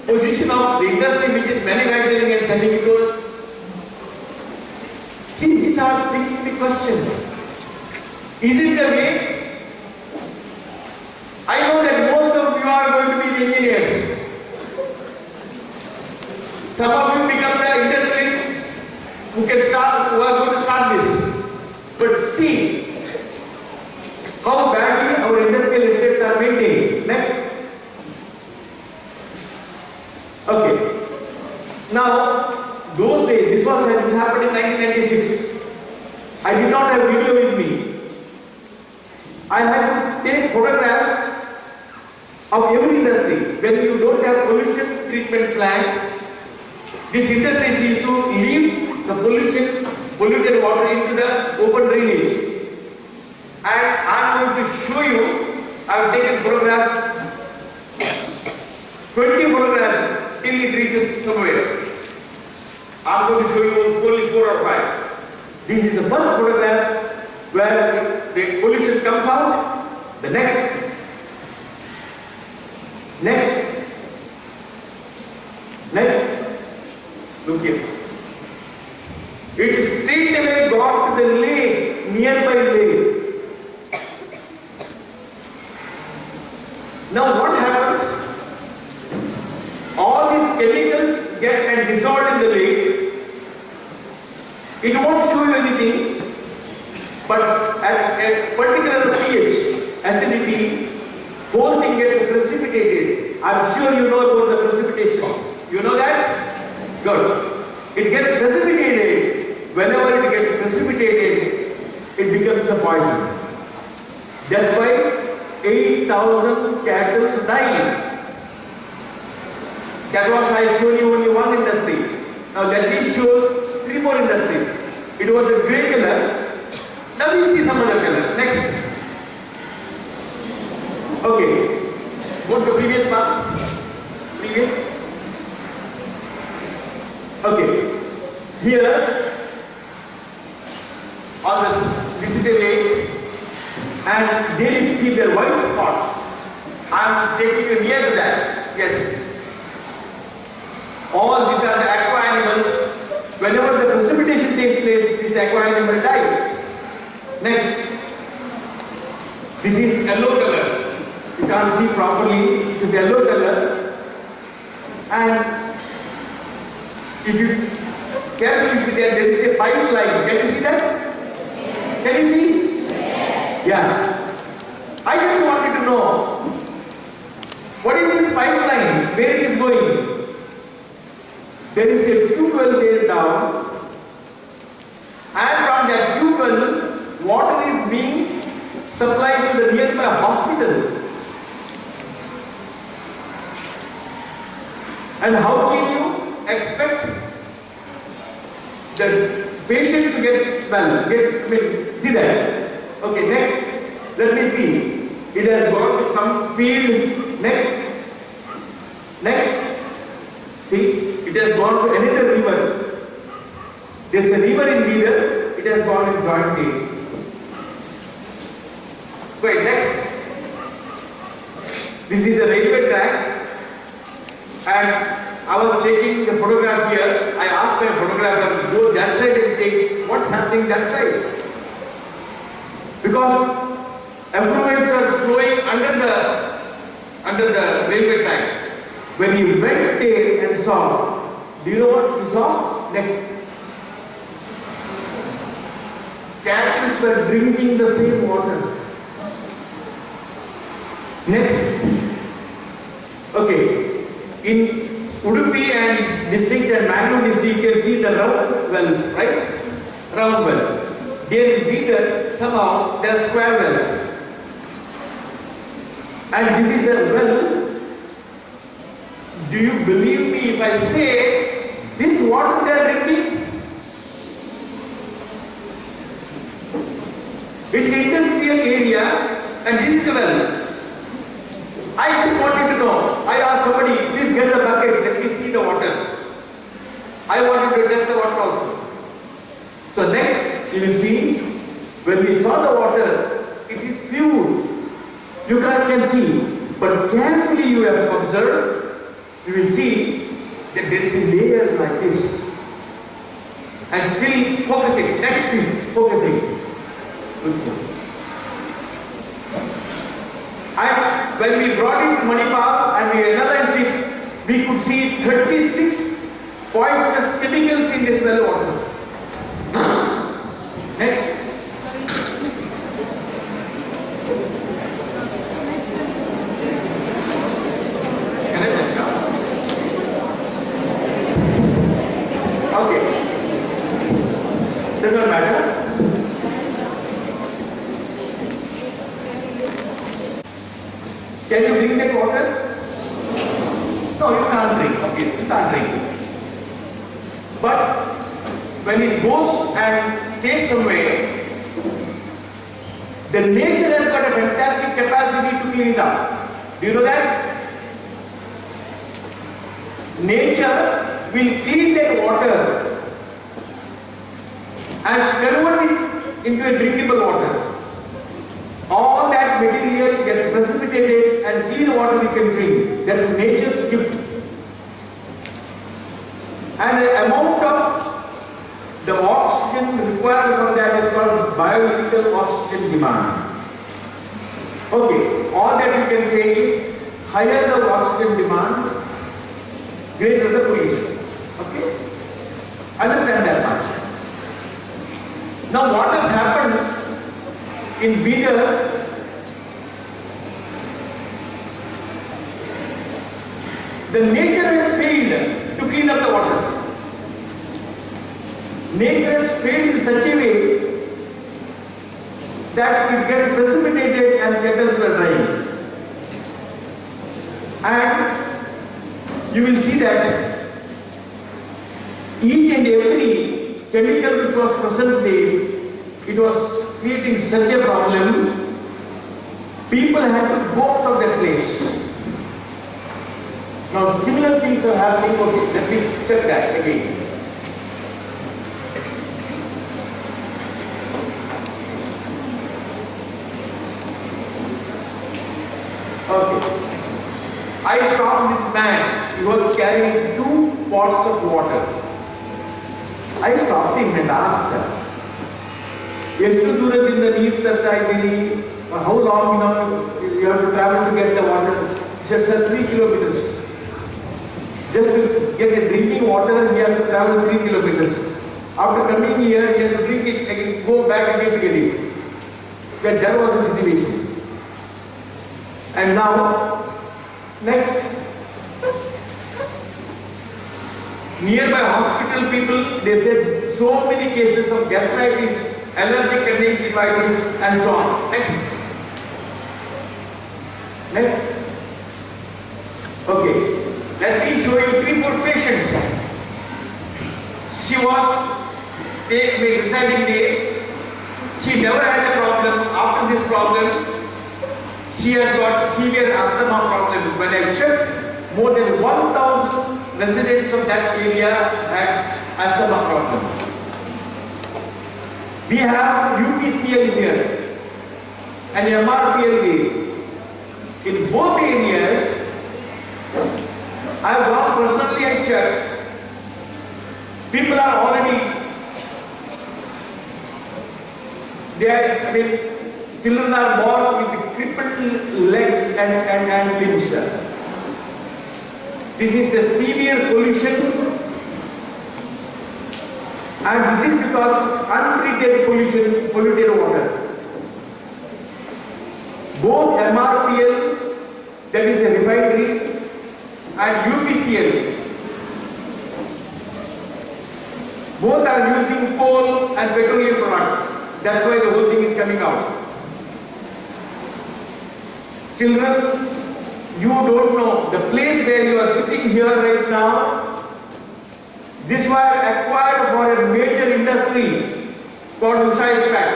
position of the industry which is manufacturing and sending it to us? See, these are things to be questioned. Is it the way? I know that most of you are going to be the engineers. Some of you become the industrialists who are going to start this. But see how badly our industrial estates are maintained. Next. Okay. Now, those days, this happened in 1996. I did not have video with me. I had to take photographs of every industry. When you don't have pollution treatment plant, this industry is to leave the polluted water into the open drainage. And I am going to show you, I have taken photographs, 20 photographs till it reaches somewhere. I am going to show you only 4 or 5. This is the first photograph where the pollution comes out. The next. Look here. It is straight away got to the lake, nearby lake. Now what happens? All these chemicals get and dissolved in the lake. It won't show you anything, but at a particular pH, acidity, whole thing gets precipitated. I'm sure you know about the precipitation. You know that? Good. It gets precipitated. Whenever it gets precipitated, it becomes a poison. That's why 8,000 cattle died. That was, I showed you only one industry. Now let me show 3 more industries. It was a grey color. Now we'll see some other color. Next. Okay. Go to the previous one. Previous. Okay. Here, on this is a lake, and there you see there are white spots. I am taking you near to that. Yes. All these are the aqua animals. Whenever the precipitation takes place, this aqua animal die. Next. This is yellow color. You can't see properly. It is yellow color. And if you carefully see there is a pipeline. Can you see that? Can you see? Yeah. I just wanted to know, what is this pipeline? Where it is going? There is a tube well there down, and from that tube well, water is being supplied to the nearby hospital. And how can you expect the patient to get well. See that? Okay, next. Let me see. It has gone to some field. Next. See, it has gone to another river. There is a river in Bidar. It has gone in joint gate. Wait, next. This is a railway track, and I was taking the photograph here. I asked my photographer to go that side and take what's happening that side. Because effluents are flowing under the railway track. When he went there and saw, do you know what he saw? Next. Cattle were drinking the same water. Next. Okay. In Udupi and district and Mangalore district, you can see the round wells, right? Round wells. There in Bidar, somehow there are square wells. And this is a well. Do you believe me if I say this water they are drinking? It's an industrial area and this is the well. I just wanted to know. I asked somebody, please get the bucket, let me see the water. I wanted to test the water also. So next, you will see, when we saw the water, it is pure. You can see. But carefully you have observed, you will see that there is a layer like this. And still focusing. Next is focusing. When we brought it to Manipal and we analyzed it, we could see 36 poisonous chemicals in this well water. Next. Can I just come? Okay. Does not matter. Can you drink that water? No, you can't drink. Okay, you can't drink. But when it goes and stays somewhere, the nature has got a fantastic capacity to clean it up. Do you know that? Nature will clean that water and convert it into a drinkable water. All that material gets precipitated and clean water we can drink. That is nature's gift. And the amount of the oxygen required for that is called biological oxygen demand. Okay, all that you can say is higher the oxygen demand, greater the pollution. Okay? Understand that much. Now what has happened in Bidar, the nature has failed to clean up the water. Nature has failed in such a way that it gets precipitated and kettles were drying. And you will see that each and every chemical which was present there, it was creating such a problem, people had to go out of that place. Now similar things are happening. Okay, let me check that again. Okay. I stopped this man. He was carrying 2 pots of water. I stopped him and asked him, ಎಷ್ಟು ದೂರದಿಂದ ನೀರು ತರ್ತಾ ಇದ್ದೀರಿ? How long you have to travel to get the water? He said, sir, 3 kilometers. Just to get a drinking water, he has to travel 3 kilometers. After coming here, he has to drink it again, go back again to get it. But that was the situation. And now, next, nearby hospital people, they said so many cases of gastritis, allergic conjunctivitis, and so on. Next. Next. Okay. Let me show you 3-4 patients. She was residing there. She never had a problem. After this problem, she has got severe asthma problem. When I checked, more than 1,000 residents of that area had asthma problem. We have UPCL here and MRPL here. In both areas, I have gone personally and checked. People are already, children are born with crippled legs and limbs. This is a severe pollution, and this is because untreated pollution, polluted water. Both MRPL, that is a refinery, and UPCL, both are using coal and petroleum products. That's why the whole thing is coming out. Children, you don't know the place where you are sitting here right now. This was acquired for a major industry called Usha Ispat.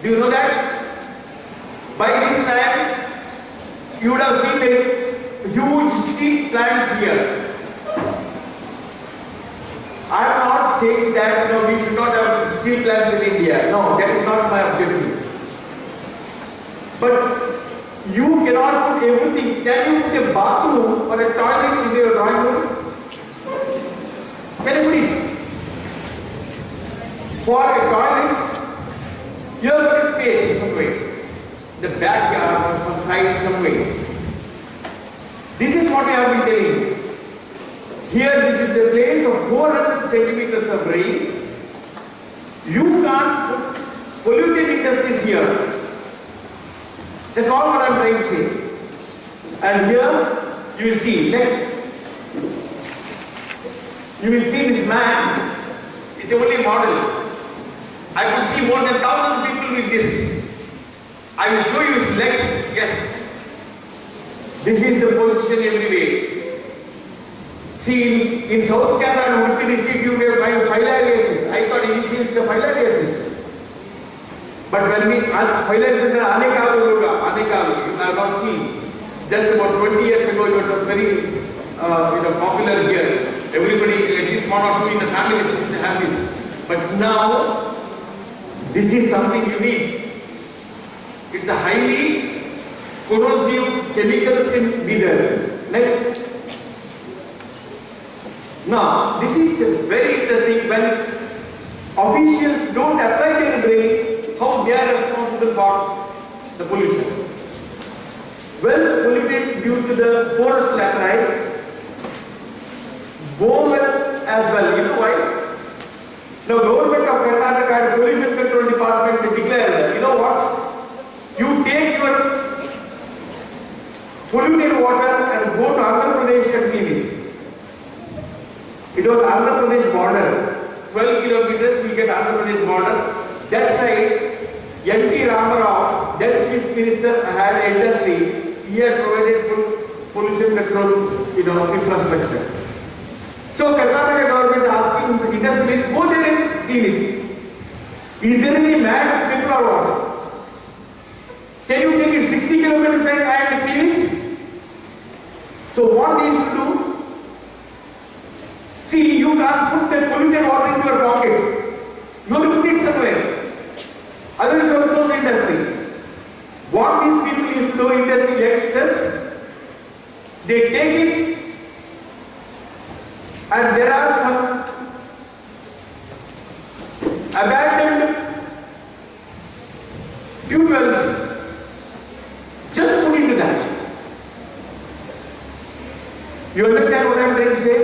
Do you know that? By this time, you would have seen the huge steel plants here. I am not saying that we should not have steel plants in India. No, that is not my objective. But you cannot put everything. Can you put a bathroom or a toilet in your drawing room? Can you put it? For a toilet, you have got a space somewhere. The backyard or some side somewhere. This is what I have been telling you. Here this is a place of 400 centimeters of rains. You can't put polluted industries here. That's all what I am trying to say. And here you will see, next. You will see this man is only model. I could see more than 1,000 people with this. I will show you his legs. Yes. This is the position everywhere. See, in South Canara and Udupi district, you may find filariasis. I thought initially it's a filariasis. But when we, filariasis is anekalu, you have not seen. Just about 20 years ago, it was very popular here. Everybody, at least one or two in the family, used to have this. But now, this is something unique. It's a highly corrosive chemicals can be there. Next. Now, this is very interesting when officials don't apply their brain, how they are responsible for the pollution. Wells polluted due to the porous laterite, borewell as well. You know why? Now, government of Karnataka and pollution control department declared that, you know what? You take your polluted water and go to Andhra Pradesh and clean it. It was Andhra Pradesh border. 12 kilometers you get Andhra Pradesh border. That side, N.T. Ramarao, then Chief Minister, had industry. He had provided pollution control infrastructure. So Karnataka government asking industries, go there and clean it. Is there any mad people or what? Can you take it 60 kilometers and clean it? So what they used to do? See, you can't put the polluted water into your pocket. You have to put it somewhere. Otherwise you have to close the industry. What these people used to do, industry youngsters, they take it and there are some abandoned tube wells. Just put into that. You understand what I am trying to say?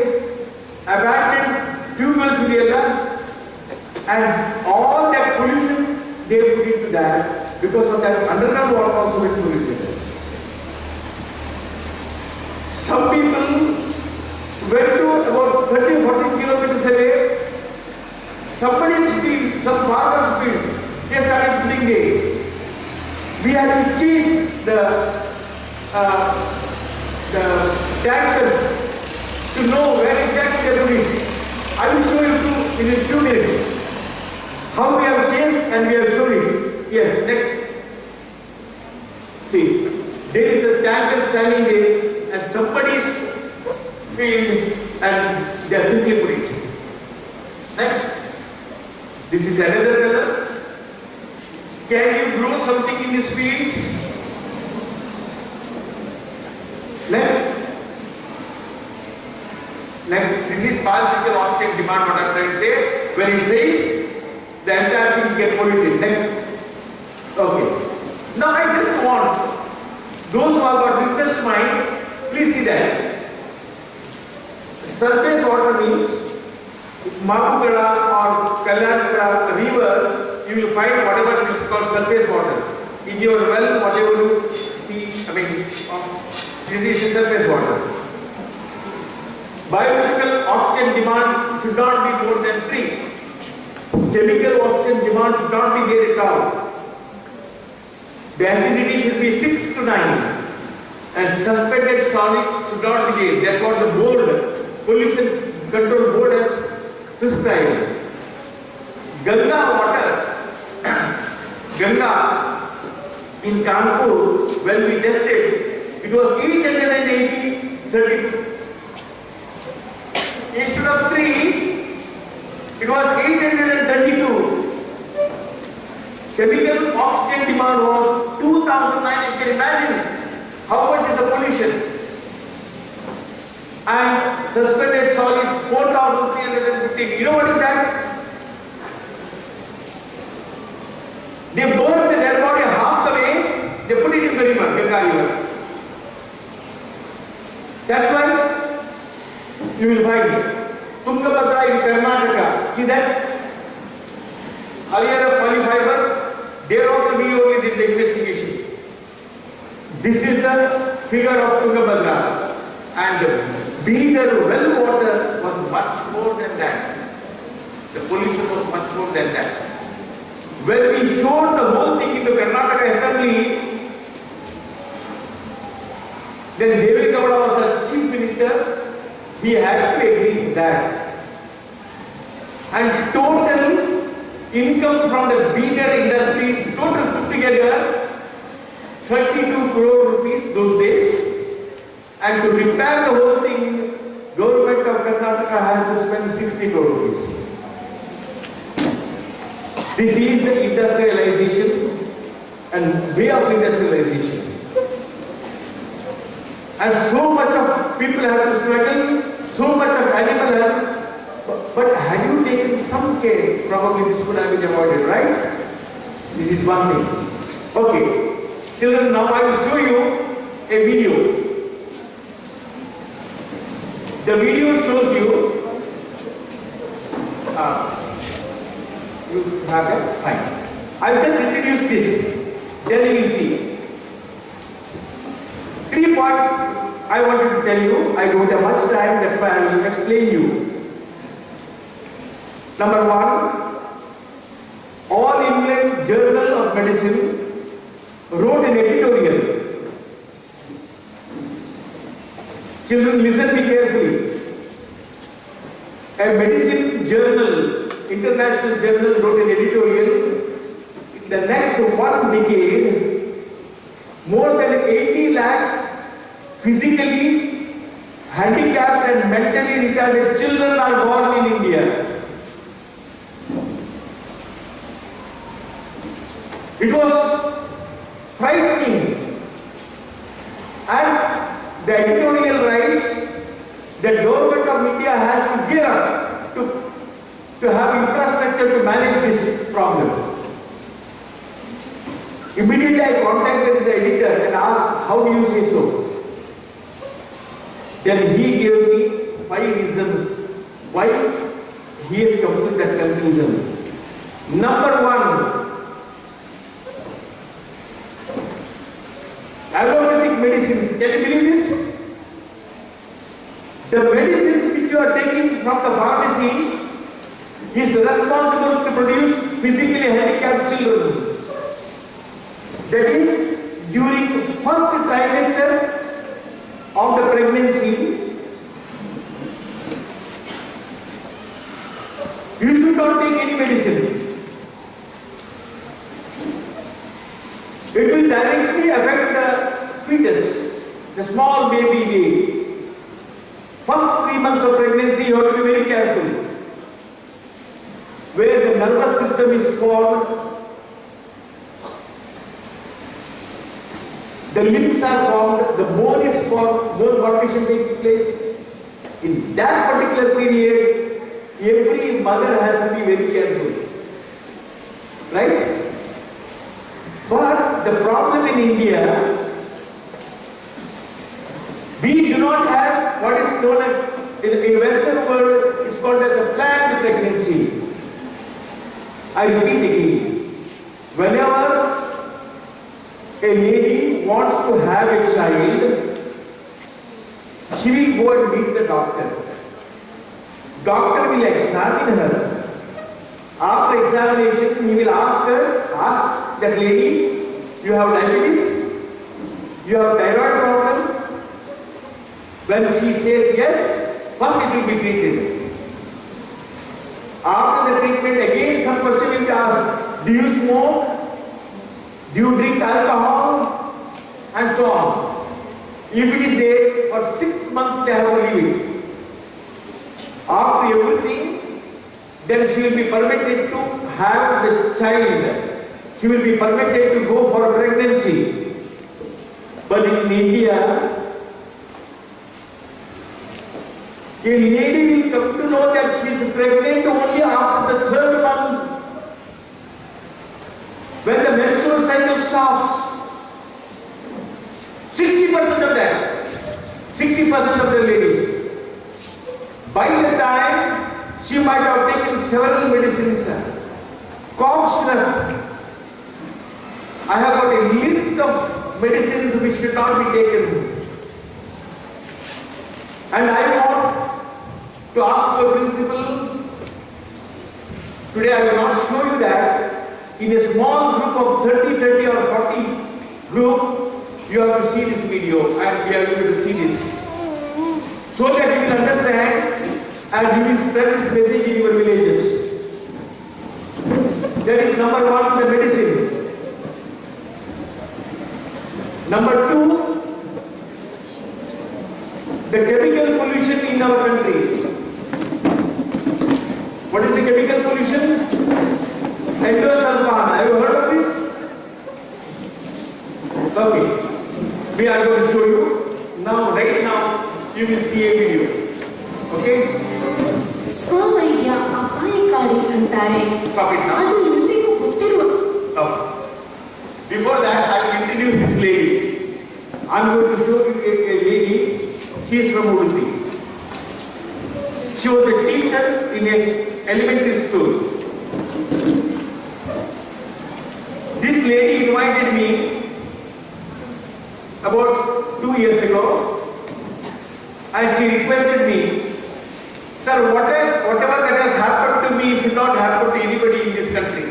Abandoned tube wells in the area and all that pollution they put into that because of that underground water also gets polluted. Some people went to about 30-40 kilometers away, somebody's field, some farmer's field, they started putting there. We had to chase the tankers to know where exactly they put it. I will show you within 2 minutes. and we have shown it. Yes, next. See, there is a tanker standing there and somebody's field and they are simply put it. Next. This is another color. Can you grow something in these fields? Next. Next. This is biological oxygen demand, what I am trying to say. When it fails, the entire things get polluted. Next. Okay. Now I just want those who have got research mind, please see that. Surface water means Mapukada or Kalyanapura river, you will find whatever is called surface water. In your well, whatever you see, this is surface water. Biological oxygen demand should not be more than 3. Chemical oxygen demand should not be there at all. The acidity should be 6 to 9. And suspended solid should not be there. That's what the board, pollution control board has prescribed. Ganga water, Ganga in Kanpur, when we tested, it was 880, 32. Instead of 3, it was 832. Chemical oxygen demand was 2009. You can imagine how much is the pollution. And suspended solids 4,315. You know what is that? They burn the dead body half the way, they put it in the river, Ganga river. That's why you will find Tungabhadra in Karnataka. See that? Earlier of polyfibers, there also we only did the investigation. This is the figure of Tungabhadra. And being the well water was much more than that. The pollution was much more than that. When we showed the whole thing in the Karnataka assembly, then Deveri Gowda was the chief minister. He had to agree with that. And total income from the bigger industries, total put together, 32 crore rupees those days. And to repair the whole thing, government of Karnataka has to spend 60 crore rupees. This is the industrialization and way of industrialization. And so much of people have to struggle, so much of animal health. But had you taken some care, probably this could have been avoided, right? This is one thing. Okay, children, now I will show you a video. The video shows you, you have it? Fine. I will just introduce this, then you will see. 3 points I wanted to tell you. I don't have much time, that's why I will explain you. Number 1, All England Journal of Medicine wrote an editorial. Children, listen me carefully. A medicine journal, international journal, wrote an editorial. In the next 1 decade, more than 80 lakhs physically handicapped and mentally retarded children are born in India. It was frightening. And the editorial writes that government of India has to gear up to have infrastructure to manage this problem. Immediately I contacted the editor and asked, how do you say so? Then he gave me 5 reasons why he has come to that conclusion. Number 1, allopathic medicines. Can you believe this? The medicines which you are taking from the pharmacy is responsible to produce physically handicapped children. That is, during first trimester of the pregnancy, you should not take any medicine. small baby weight. First 3 months of pregnancy, you have to be very careful. Where the nervous system is formed, the limbs are formed, the bone is formed, bone formation takes place. In that particular period, every mother has to be very careful. Right? But the problem in India, we do not have what is known as, in Western world, it's called as a planned pregnancy. I repeat again, whenever a lady wants to have a child, she will go and meet the doctor. Doctor will examine her. After examination, he will ask that lady, you have diabetes? You have thyroid problem? When she says yes, first it will be treated. After the treatment, again some question will be asked. Do you smoke? Do you drink alcohol? And so on. If it is there, for 6 months they have to leave it. After everything, then she will be permitted to have the child. She will be permitted to go for a pregnancy. But in India, a lady will come to know that she is pregnant only after the 3rd month. When the menstrual cycle stops, 60% of that, 60% of the ladies, by the time she might have taken several medicines, cough syrup. I have got a list of medicines which should not be taken. And I want to ask the principal, today I will not show you that, in a small group of 30 or 40 group, you have to see this video and we are going to see this. So that you will understand and you will spread this message in your villages. That is number 1, the medicine. Number 2, the chemical pollution in our country. What is the chemical pollution? Endosulfan. Have you heard of this? Okay. We are going to show you. Now, right now, you will see a video. Okay? ಸ್ವವೈದ್ಯ ಅಪಾಯಕಾರಿ ಅಂತಾರೆ. ಅದು ಎಲ್ರಿಗೂ ಗೊತ್ತಿರುವ. Before that, I will introduce this lady. I am going to show you a lady. She is from Udupi. She was a teacher in a elementary school. This lady invited me about 2 years ago and she requested me, sir, whatever that has happened to me should not happen to anybody in this country.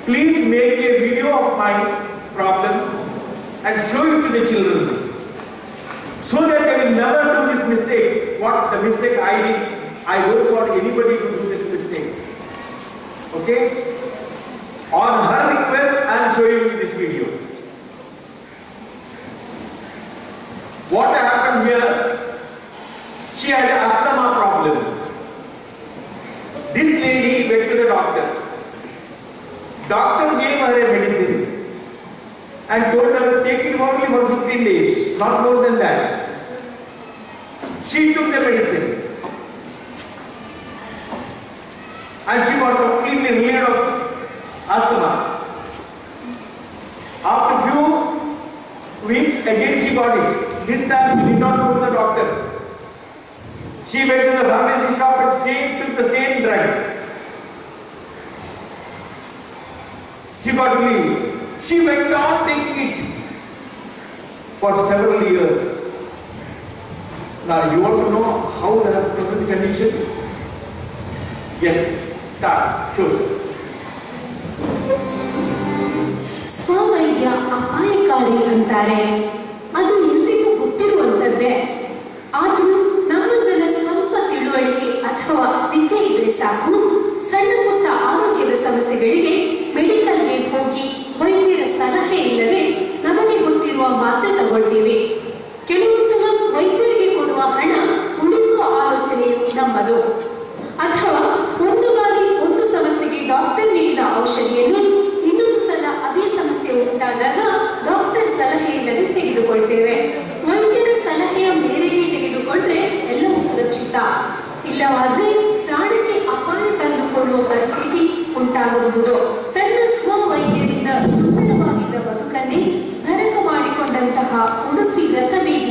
Please make a video of my problem and show it to the children so that they will never do this mistake. What the mistake I did, I don't want anybody to do this mistake. Okay? On her request, I am showing you this video. What happened here? She had an asthma problem. This lady went to the doctor. Doctor gave her a medicine and told her to take it only for 15 days, not more than that. She took the medicine and she got completely relieved of asthma. After few weeks, again she got it. This time she did not go to the doctor. She went to the pharmacy shop and took the same drug. She got relieved. She went on taking it for several years. Now you want to know how the present condition? Yes, start. Show. ಸ್ವವೈದ್ಯ ಅಪಾಯಕಾರಿ ಅಂತಾರೆ. ಅದು ಎಲ್ರಿಗೂ ಗೊತ್ತಿರುವಂತದ್ದೇ. ಆದರೂ ನಮ್ಮ ಜನ ಸ್ವಲ್ಪ ತಿಳುವಳಿಕೆ ಅಥವಾ ವಿದ್ಯೆ ಇದ್ರೆ ಸಾಕು, ಸಣ್ಣ ಪುಟ್ಟ ಆರೋಗ್ಯದ ಸಮಸ್ಯೆಗಳಿಗೆ ಮೆಡಿಕಲ್ಗೆ ಹೋಗಿ ವೈದ್ಯರ ಸಲಹೆ ಇಲ್ಲದೆ ನಮಗೆ ಗೊತ್ತಿರುವ ಮಾತ್ರೆ ತಗೊಳ್ತೀವಿ.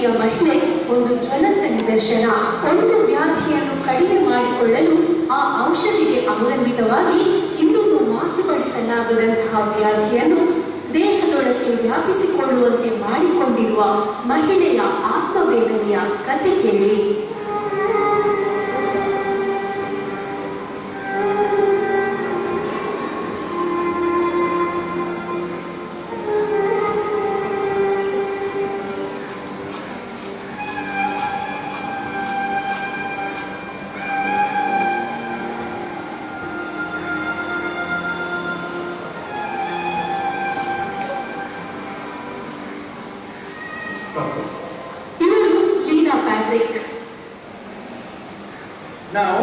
ಇಲ್ಲಿಯ ಮಹಿಳೆ ಒಂದು ಜ್ವಲಂತ ನಿದರ್ಶನ. ಒಂದು ವ್ಯಾಧಿಯನ್ನು ಕಡಿಮೆ ಮಾಡಿಕೊಳ್ಳಲು ಆ ಔಷಧಿಗೆ ಅವಲಂಬಿತವಾಗಿ ಇನ್ನೊಂದು ಮಾಸುಪಡಿಸಲಾಗದಂತಹ ವ್ಯಾಧಿಯನ್ನು ದೇಹದೊಳಕ್ಕೆ ವ್ಯಾಪಿಸಿಕೊಳ್ಳುವಂತೆ ಮಾಡಿಕೊಂಡಿರುವ ಮಹಿಳೆಯ ಆತ್ಮವೇದನೆಯ ಕಥೆ ಕೇಳಿ. Now,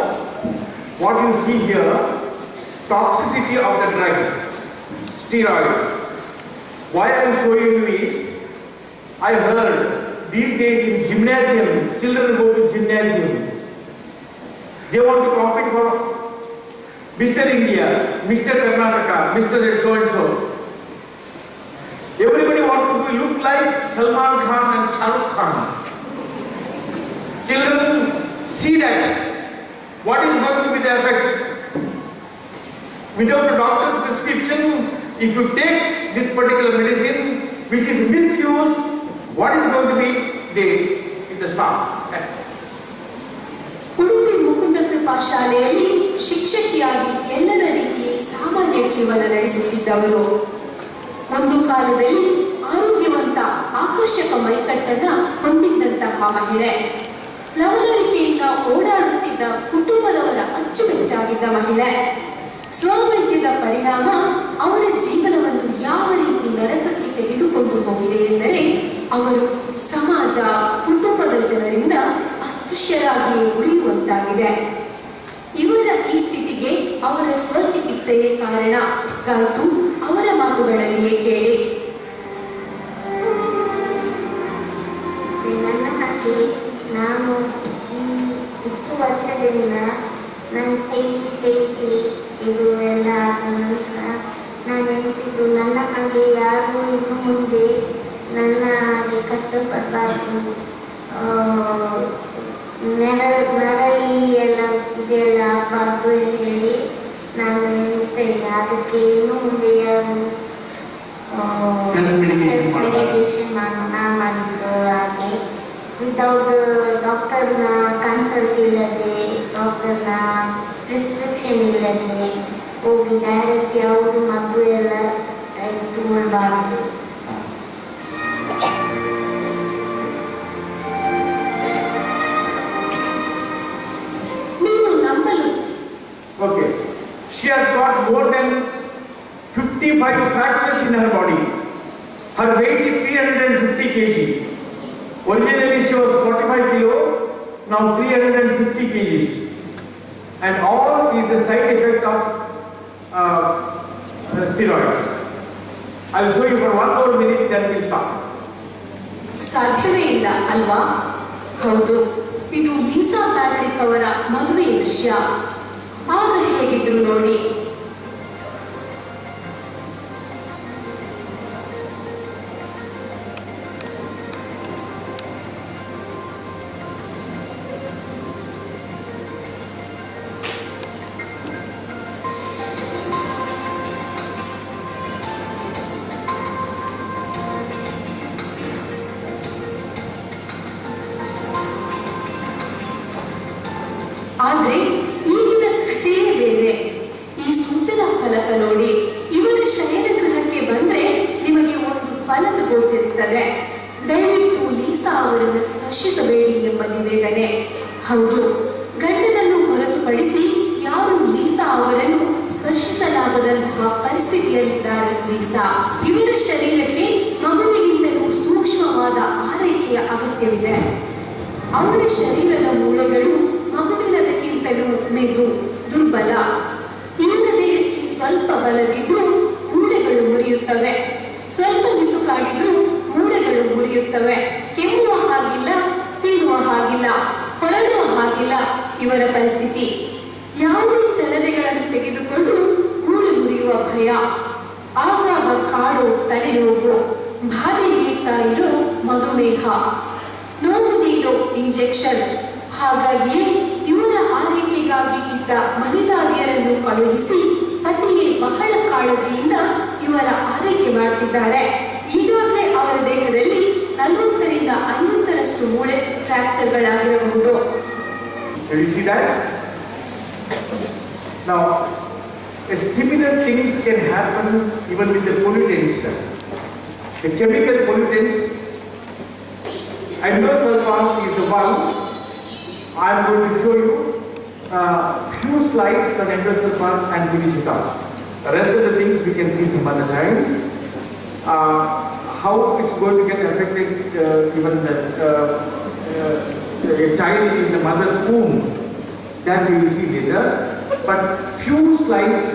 what you see here, toxicity of the drug, steroid. Why I am showing you is, I heard these days in gymnasium, children go to gymnasium. They want to compete for Mr. India, Mr. Karnataka, Mr. so and so. Everybody wants to look like Salman Khan and Shah Rukh Khan. Children see that. What is going to be the effect? Without a doctor's prescription, if you take this particular medicine which is misused, what is going to be the start? Udupi Mukunda ಕೃಪಾ ಶಾಲೆಯಲ್ಲಿ ಶಿಕ್ಷಕಿಯಾಗಿ ಎಲ್ಲರ ರೀತಿಯ ಸಾಮಾನ್ಯ ಜೀವನ ನಡೆಸುತ್ತಿದ್ದವರು. ಒಂದು ಕಾಲದಲ್ಲಿ ಆರೋಗ್ಯವಂತ ಆಕರ್ಷಕ ಮೈಕಟ್ಟನ್ನ ಹೊಂದಿದ್ದಂತಹ ಮಹಿಳೆ, ಲವಲವಿಕೆಯಿಂದ ಓಡಾಡುತ್ತಿದ್ದ ಕುಟುಂಬದವರ ಅಚ್ಚುಮೆಚ್ಚಾಗಿದ್ದ ಮಹಿಳೆ. ಸ್ವವೈದ್ಯದ ಪರಿಣಾಮ ಅವರ ಜೀವನವನ್ನು ಯಾವ ರೀತಿ ನರಕಕ್ಕೆ ತೆಗೆದುಕೊಂಡು ಹೋಗಿದೆ ಎಂದರೆ, ಅವರು ಸಮಾಜ, ಕುಟುಂಬದ ಜನರಿಂದ ಅಸ್ಪೃಶ್ಯರಾಗಿಯೇ ಉಳಿಯುವಂತಾಗಿದೆ. ಇವರ ಈ ಸ್ಥಿತಿಗೆ ಅವರ ಸ್ವಚಿಕಿತ್ಸೆಯೇ ಕಾರಣ. ಗಾಯ್ತು ಅವರ ಮಾತುಗಳಲ್ಲಿಯೇ ಕೇಳಿ. ನಾನು ಇಷ್ಟು ವರ್ಷದಿಂದ ನಾನು ಸೇರಿಸಿ ಇದು ಎಲ್ಲ ಆದ ನಂತರ ನಾನು ಎನಿಸಿದ್ದು, ನನ್ನ ಹಾಗೆ ಯಾರು ಇನ್ನು ಮುಂದೆ ನನ್ನ ಹಾಗೆ ಕಷ್ಟಪಡಬಾರ್ದು, ನರಳಿ ಎಲ್ಲ ಇದೆಲ್ಲ ಆಗಬಾರ್ದು ಅಂತ ಹೇಳಿ ನಾನು ಎನಿಸ್ತೇನೆ. ಅದಕ್ಕೆ ಇನ್ನು ಮುಂದೆ ಯಾರು ಮೆಡಿಟೇಷನ್ ನಾನು ಮಾಡಿದ್ದು ಹಾಗೆ ವಿತೌಟ್ ಡಾಕ್ಟರ್ನ ಕನ್ಸಲ್ಟ್ ಇಲ್ಲದೆ, ಡಾಕ್ಟರ್ನ ಪ್ರಿಸ್ಕ್ರಿಪ್ಷನ್ ಇಲ್ಲದೆ ಹೋಗಿ ಡೈರೆಕ್ಟ್ ಯಾವುದು ಮದ್ದು ಎಲ್ಲ ತಗೊಳ್ಬಾರ್ದು. ನೀವು ನಂಬಲು. Okay, she has got more than 55 fractures in her body. Her weight is 350 kg. Originally she was 45 kilo, now 350 kgs. And all is a side effect of steroids. I will show you for 1 more minute, then we'll stop. ಸಾಧ್ಯವೇ ಇಲ್ಲ ಅಲ್ವಾ? ಹೌದು, ಇದು Lisa Patrick ಅವರ ಮದುವೆಯ ದೃಶ್ಯ. ಆಗ ಹೇಗಿದ್ರು ನೋಡಿ. ಆದ್ರೆ ಈಗಿನ ಕಥೆಯೇ ಬೇರೆ. ಈ ಸೂಚನಾ ಫಲಕ ನೋಡಿ. ಇವರ ಶಯನ ಗೃಹಕ್ಕೆ ಬಂದ್ರೆ ನಿಮಗೆ ಒಂದು ಫಲಕ ಗೋಚರಿಸ್ತದೆ, ದಯವಿಟ್ಟು ಲೀಸಾ ಅವರನ್ನು ಸ್ಪರ್ಶಿಸಬೇಡಿ ಎಂಬ ನಿವೇದನೆ. ಹೌದು, ಗಂಡನನ್ನು ಹೊರತುಪಡಿಸಿ ಯಾರು ಲೀಸಾ ಅವರನ್ನು ಸ್ಪರ್ಶಿಸಲಾಗದಂತಹ ಪರಿಸ್ಥಿತಿಯಲ್ಲಿದ್ದಾರೆ ಲೀಸಾ. ಇವರ ಶರೀರಕ್ಕೆ ಮಗುವಿಗಿಂತಲೂ ಸೂಕ್ಷ್ಮವಾದ ಆರೈಕೆಯ ಅಗತ್ಯವಿದೆ. ಅವರ ಶರೀರದ ಮೂಳೆಗಳು ಮಗುವಿನದಕ್ಕಿಂತಲೂ ಮೆದು, ದುರ್ಬಲ. ಇವರ ದೇಹಕ್ಕೆ ಸ್ವಲ್ಪ ಬಲವಿದ್ರೂ ಮೂಳೆಗಳು ಮುರಿಯುತ್ತವೆ, ಸ್ವಲ್ಪ ಬಿಸುಕಾಡಿದ್ರೂ ಮೂಳೆಗಳು ಮುರಿಯುತ್ತವೆ. ಕೆಮ್ಮುವ ಹಾಗಿಲ್ಲ, ಸೀನುವ ಹಾಗಿಲ್ಲ, ಹೊರಡುವ ಹಾಗಿಲ್ಲ ಇವರ ಪರಿಸ್ಥಿತಿ. ಯಾವುದೇ ಚಲನೆಗಳನ್ನು ತೆಗೆದುಕೊಂಡು ಮೂಳೆ ಮುರಿಯುವ ಭಯ, ಆಗಾಗ ಕಾಡು ತಲೆನೋವು, ಬಾಧೆ ನೀಡ್ತಾ ಇರೋ ಮಧುಮೇಹ. ಇಂಜೆಕ್ಷನ್. ಹಾಗಾಗಿ ಇವರ ಆರೈಕೆಗಾಗಿ ಇದ್ದ ಮನೆದಾದಿಯರನ್ನು ಕಳುಹಿಸಿ ಪತಿಗೆ ಬಹಳ ಕಾಳಜಿಯಿಂದ ಇವರ ಆರೈಕೆ ಮಾಡ್ತಿದ್ದಾರೆ. ಈಗಾಗಲೇ ಅವರ ದೇಹದಲ್ಲಿ 40ರಿಂದ 50ರಷ್ಟು ಮೂಳೆ ಫ್ರಾಕ್ಚರ್ಗಳಾಗಿರಬಹುದು. Now, similar things can happen even with the pollutants. The chemical pollutants, endosulfan is the one. I am going to show you few slides on endosulfan and finish it off. The rest of the things we can see some other time. How it's going to get affected even a child in the mother's womb, that we will see later. But few slides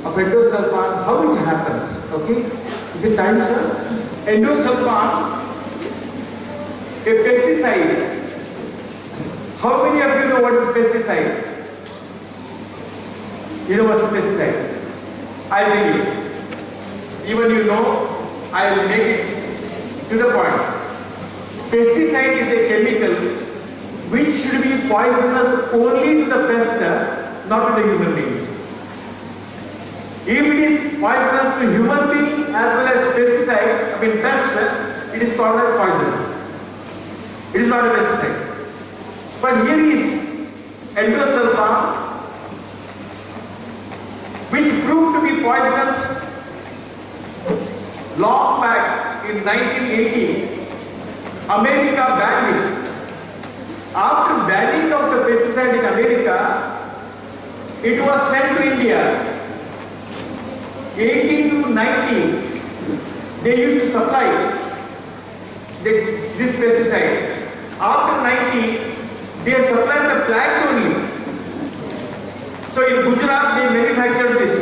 of endosulfan, how it happens. Okay, is it time, sir? Endosulfan, a pesticide. How many of you know what is pesticide? You know what is pesticide? I'll tell you. Even you know, I will make it to the point. Pesticide is a chemical which should be poisonous only to the pest, not to the human beings. If it is poisonous to human beings as well as pesticide, pest, it is called as poison. It is not a pesticide. But here is endosulfan, which proved to be poisonous long back in 1980. America banned it. After banning of the pesticide in America, it was sent to India. 80 to 90, they used to supply this pesticide. After 90, they supplied the plant only. So in Gujarat, they manufactured this.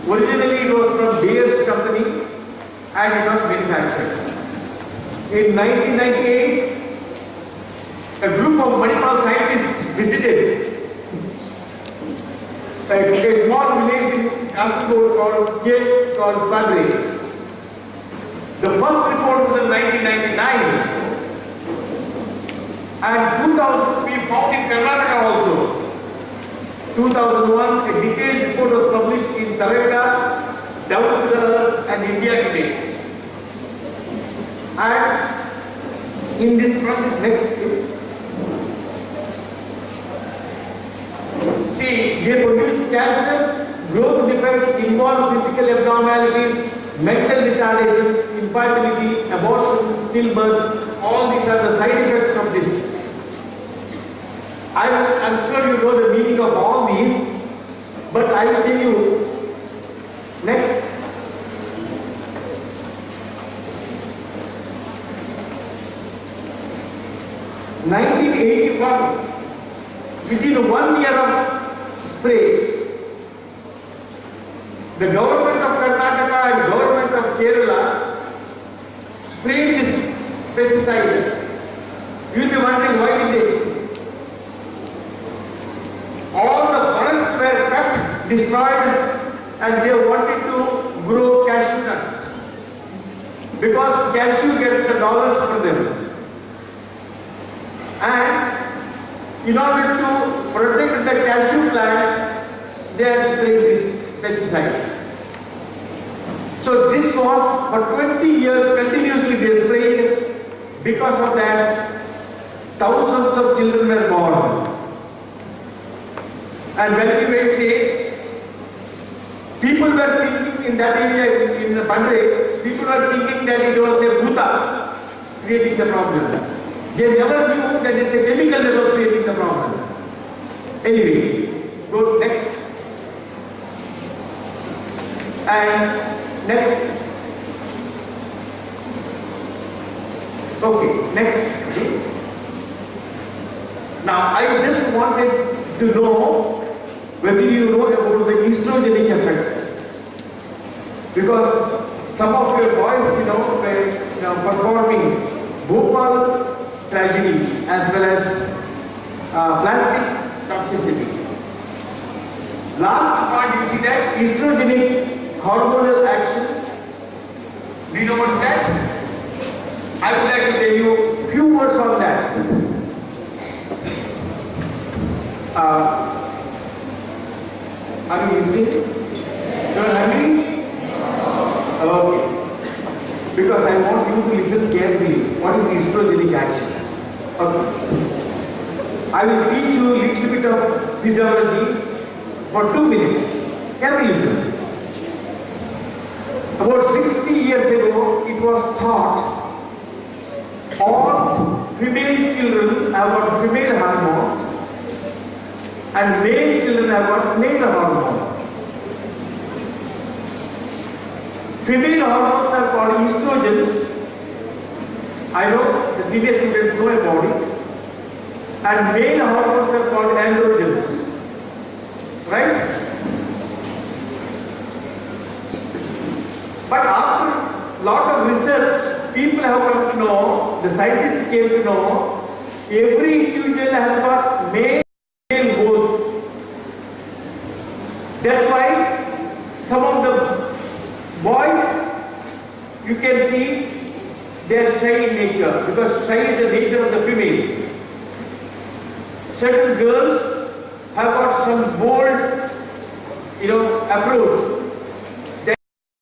Originally, it was from Bayer's company, and it was manufactured. In 1998, a group of Manipal scientists visited a small village in Kasaragod called Padre. The first report was in 1999, and 2000 we found in Karnataka also. 2001, a detailed report was published in Tareka, Down to the Earth, and India Today. And in this process, next please. See, they produce cancers, growth defects, involve physical abnormalities, mental retardation, infertility, abortion, stillbirth. All these are the side effects of this. I'm sure you know the meaning of all these, but I will tell you next. In 1981, within 1 year of spray, the government of Karnataka and government of Kerala sprayed this pesticide. You will be wondering why did they? All the forests were cut, destroyed, and they wanted to grow cashew nuts because cashew gets the dollars for them. And in order to protect the cashew plants, they had sprayed this pesticide. So this was for 20 years continuously they sprayed. Because of that, thousands of children were born. And when we went there, people were thinking in that area, in the Pandre, people were thinking that it was a bhuta creating the problem. They never knew that it's a chemical that was creating the problem. Anyway, go next. And next. Okay, next. Now, I just wanted to know whether you know about the estrogenic effect. Because some of your boys, were performing Bhopal tragedy as well as plastic toxicity. Last part, you see that estrogenic hormonal action. Do you know what's that? I would like to tell you a few words on that. you listening? You are hungry? Okay. Because I want you to listen carefully. What is estrogenic action? Okay. I will teach you a little bit of physiology for 2 minutes. Carefully listen. About 60 years ago, it was thought all female children have got female hormone and male children have got male hormone. Female hormones are called estrogens. I know the senior students know about it. And male hormones are called androgens. Right? But after lot of research, people have come to know, the scientists came to know, every individual has got male and female both. That's why some of the boys, you can see, they are shy in nature, because shy is the nature of the female. Certain girls have got some bold, approach.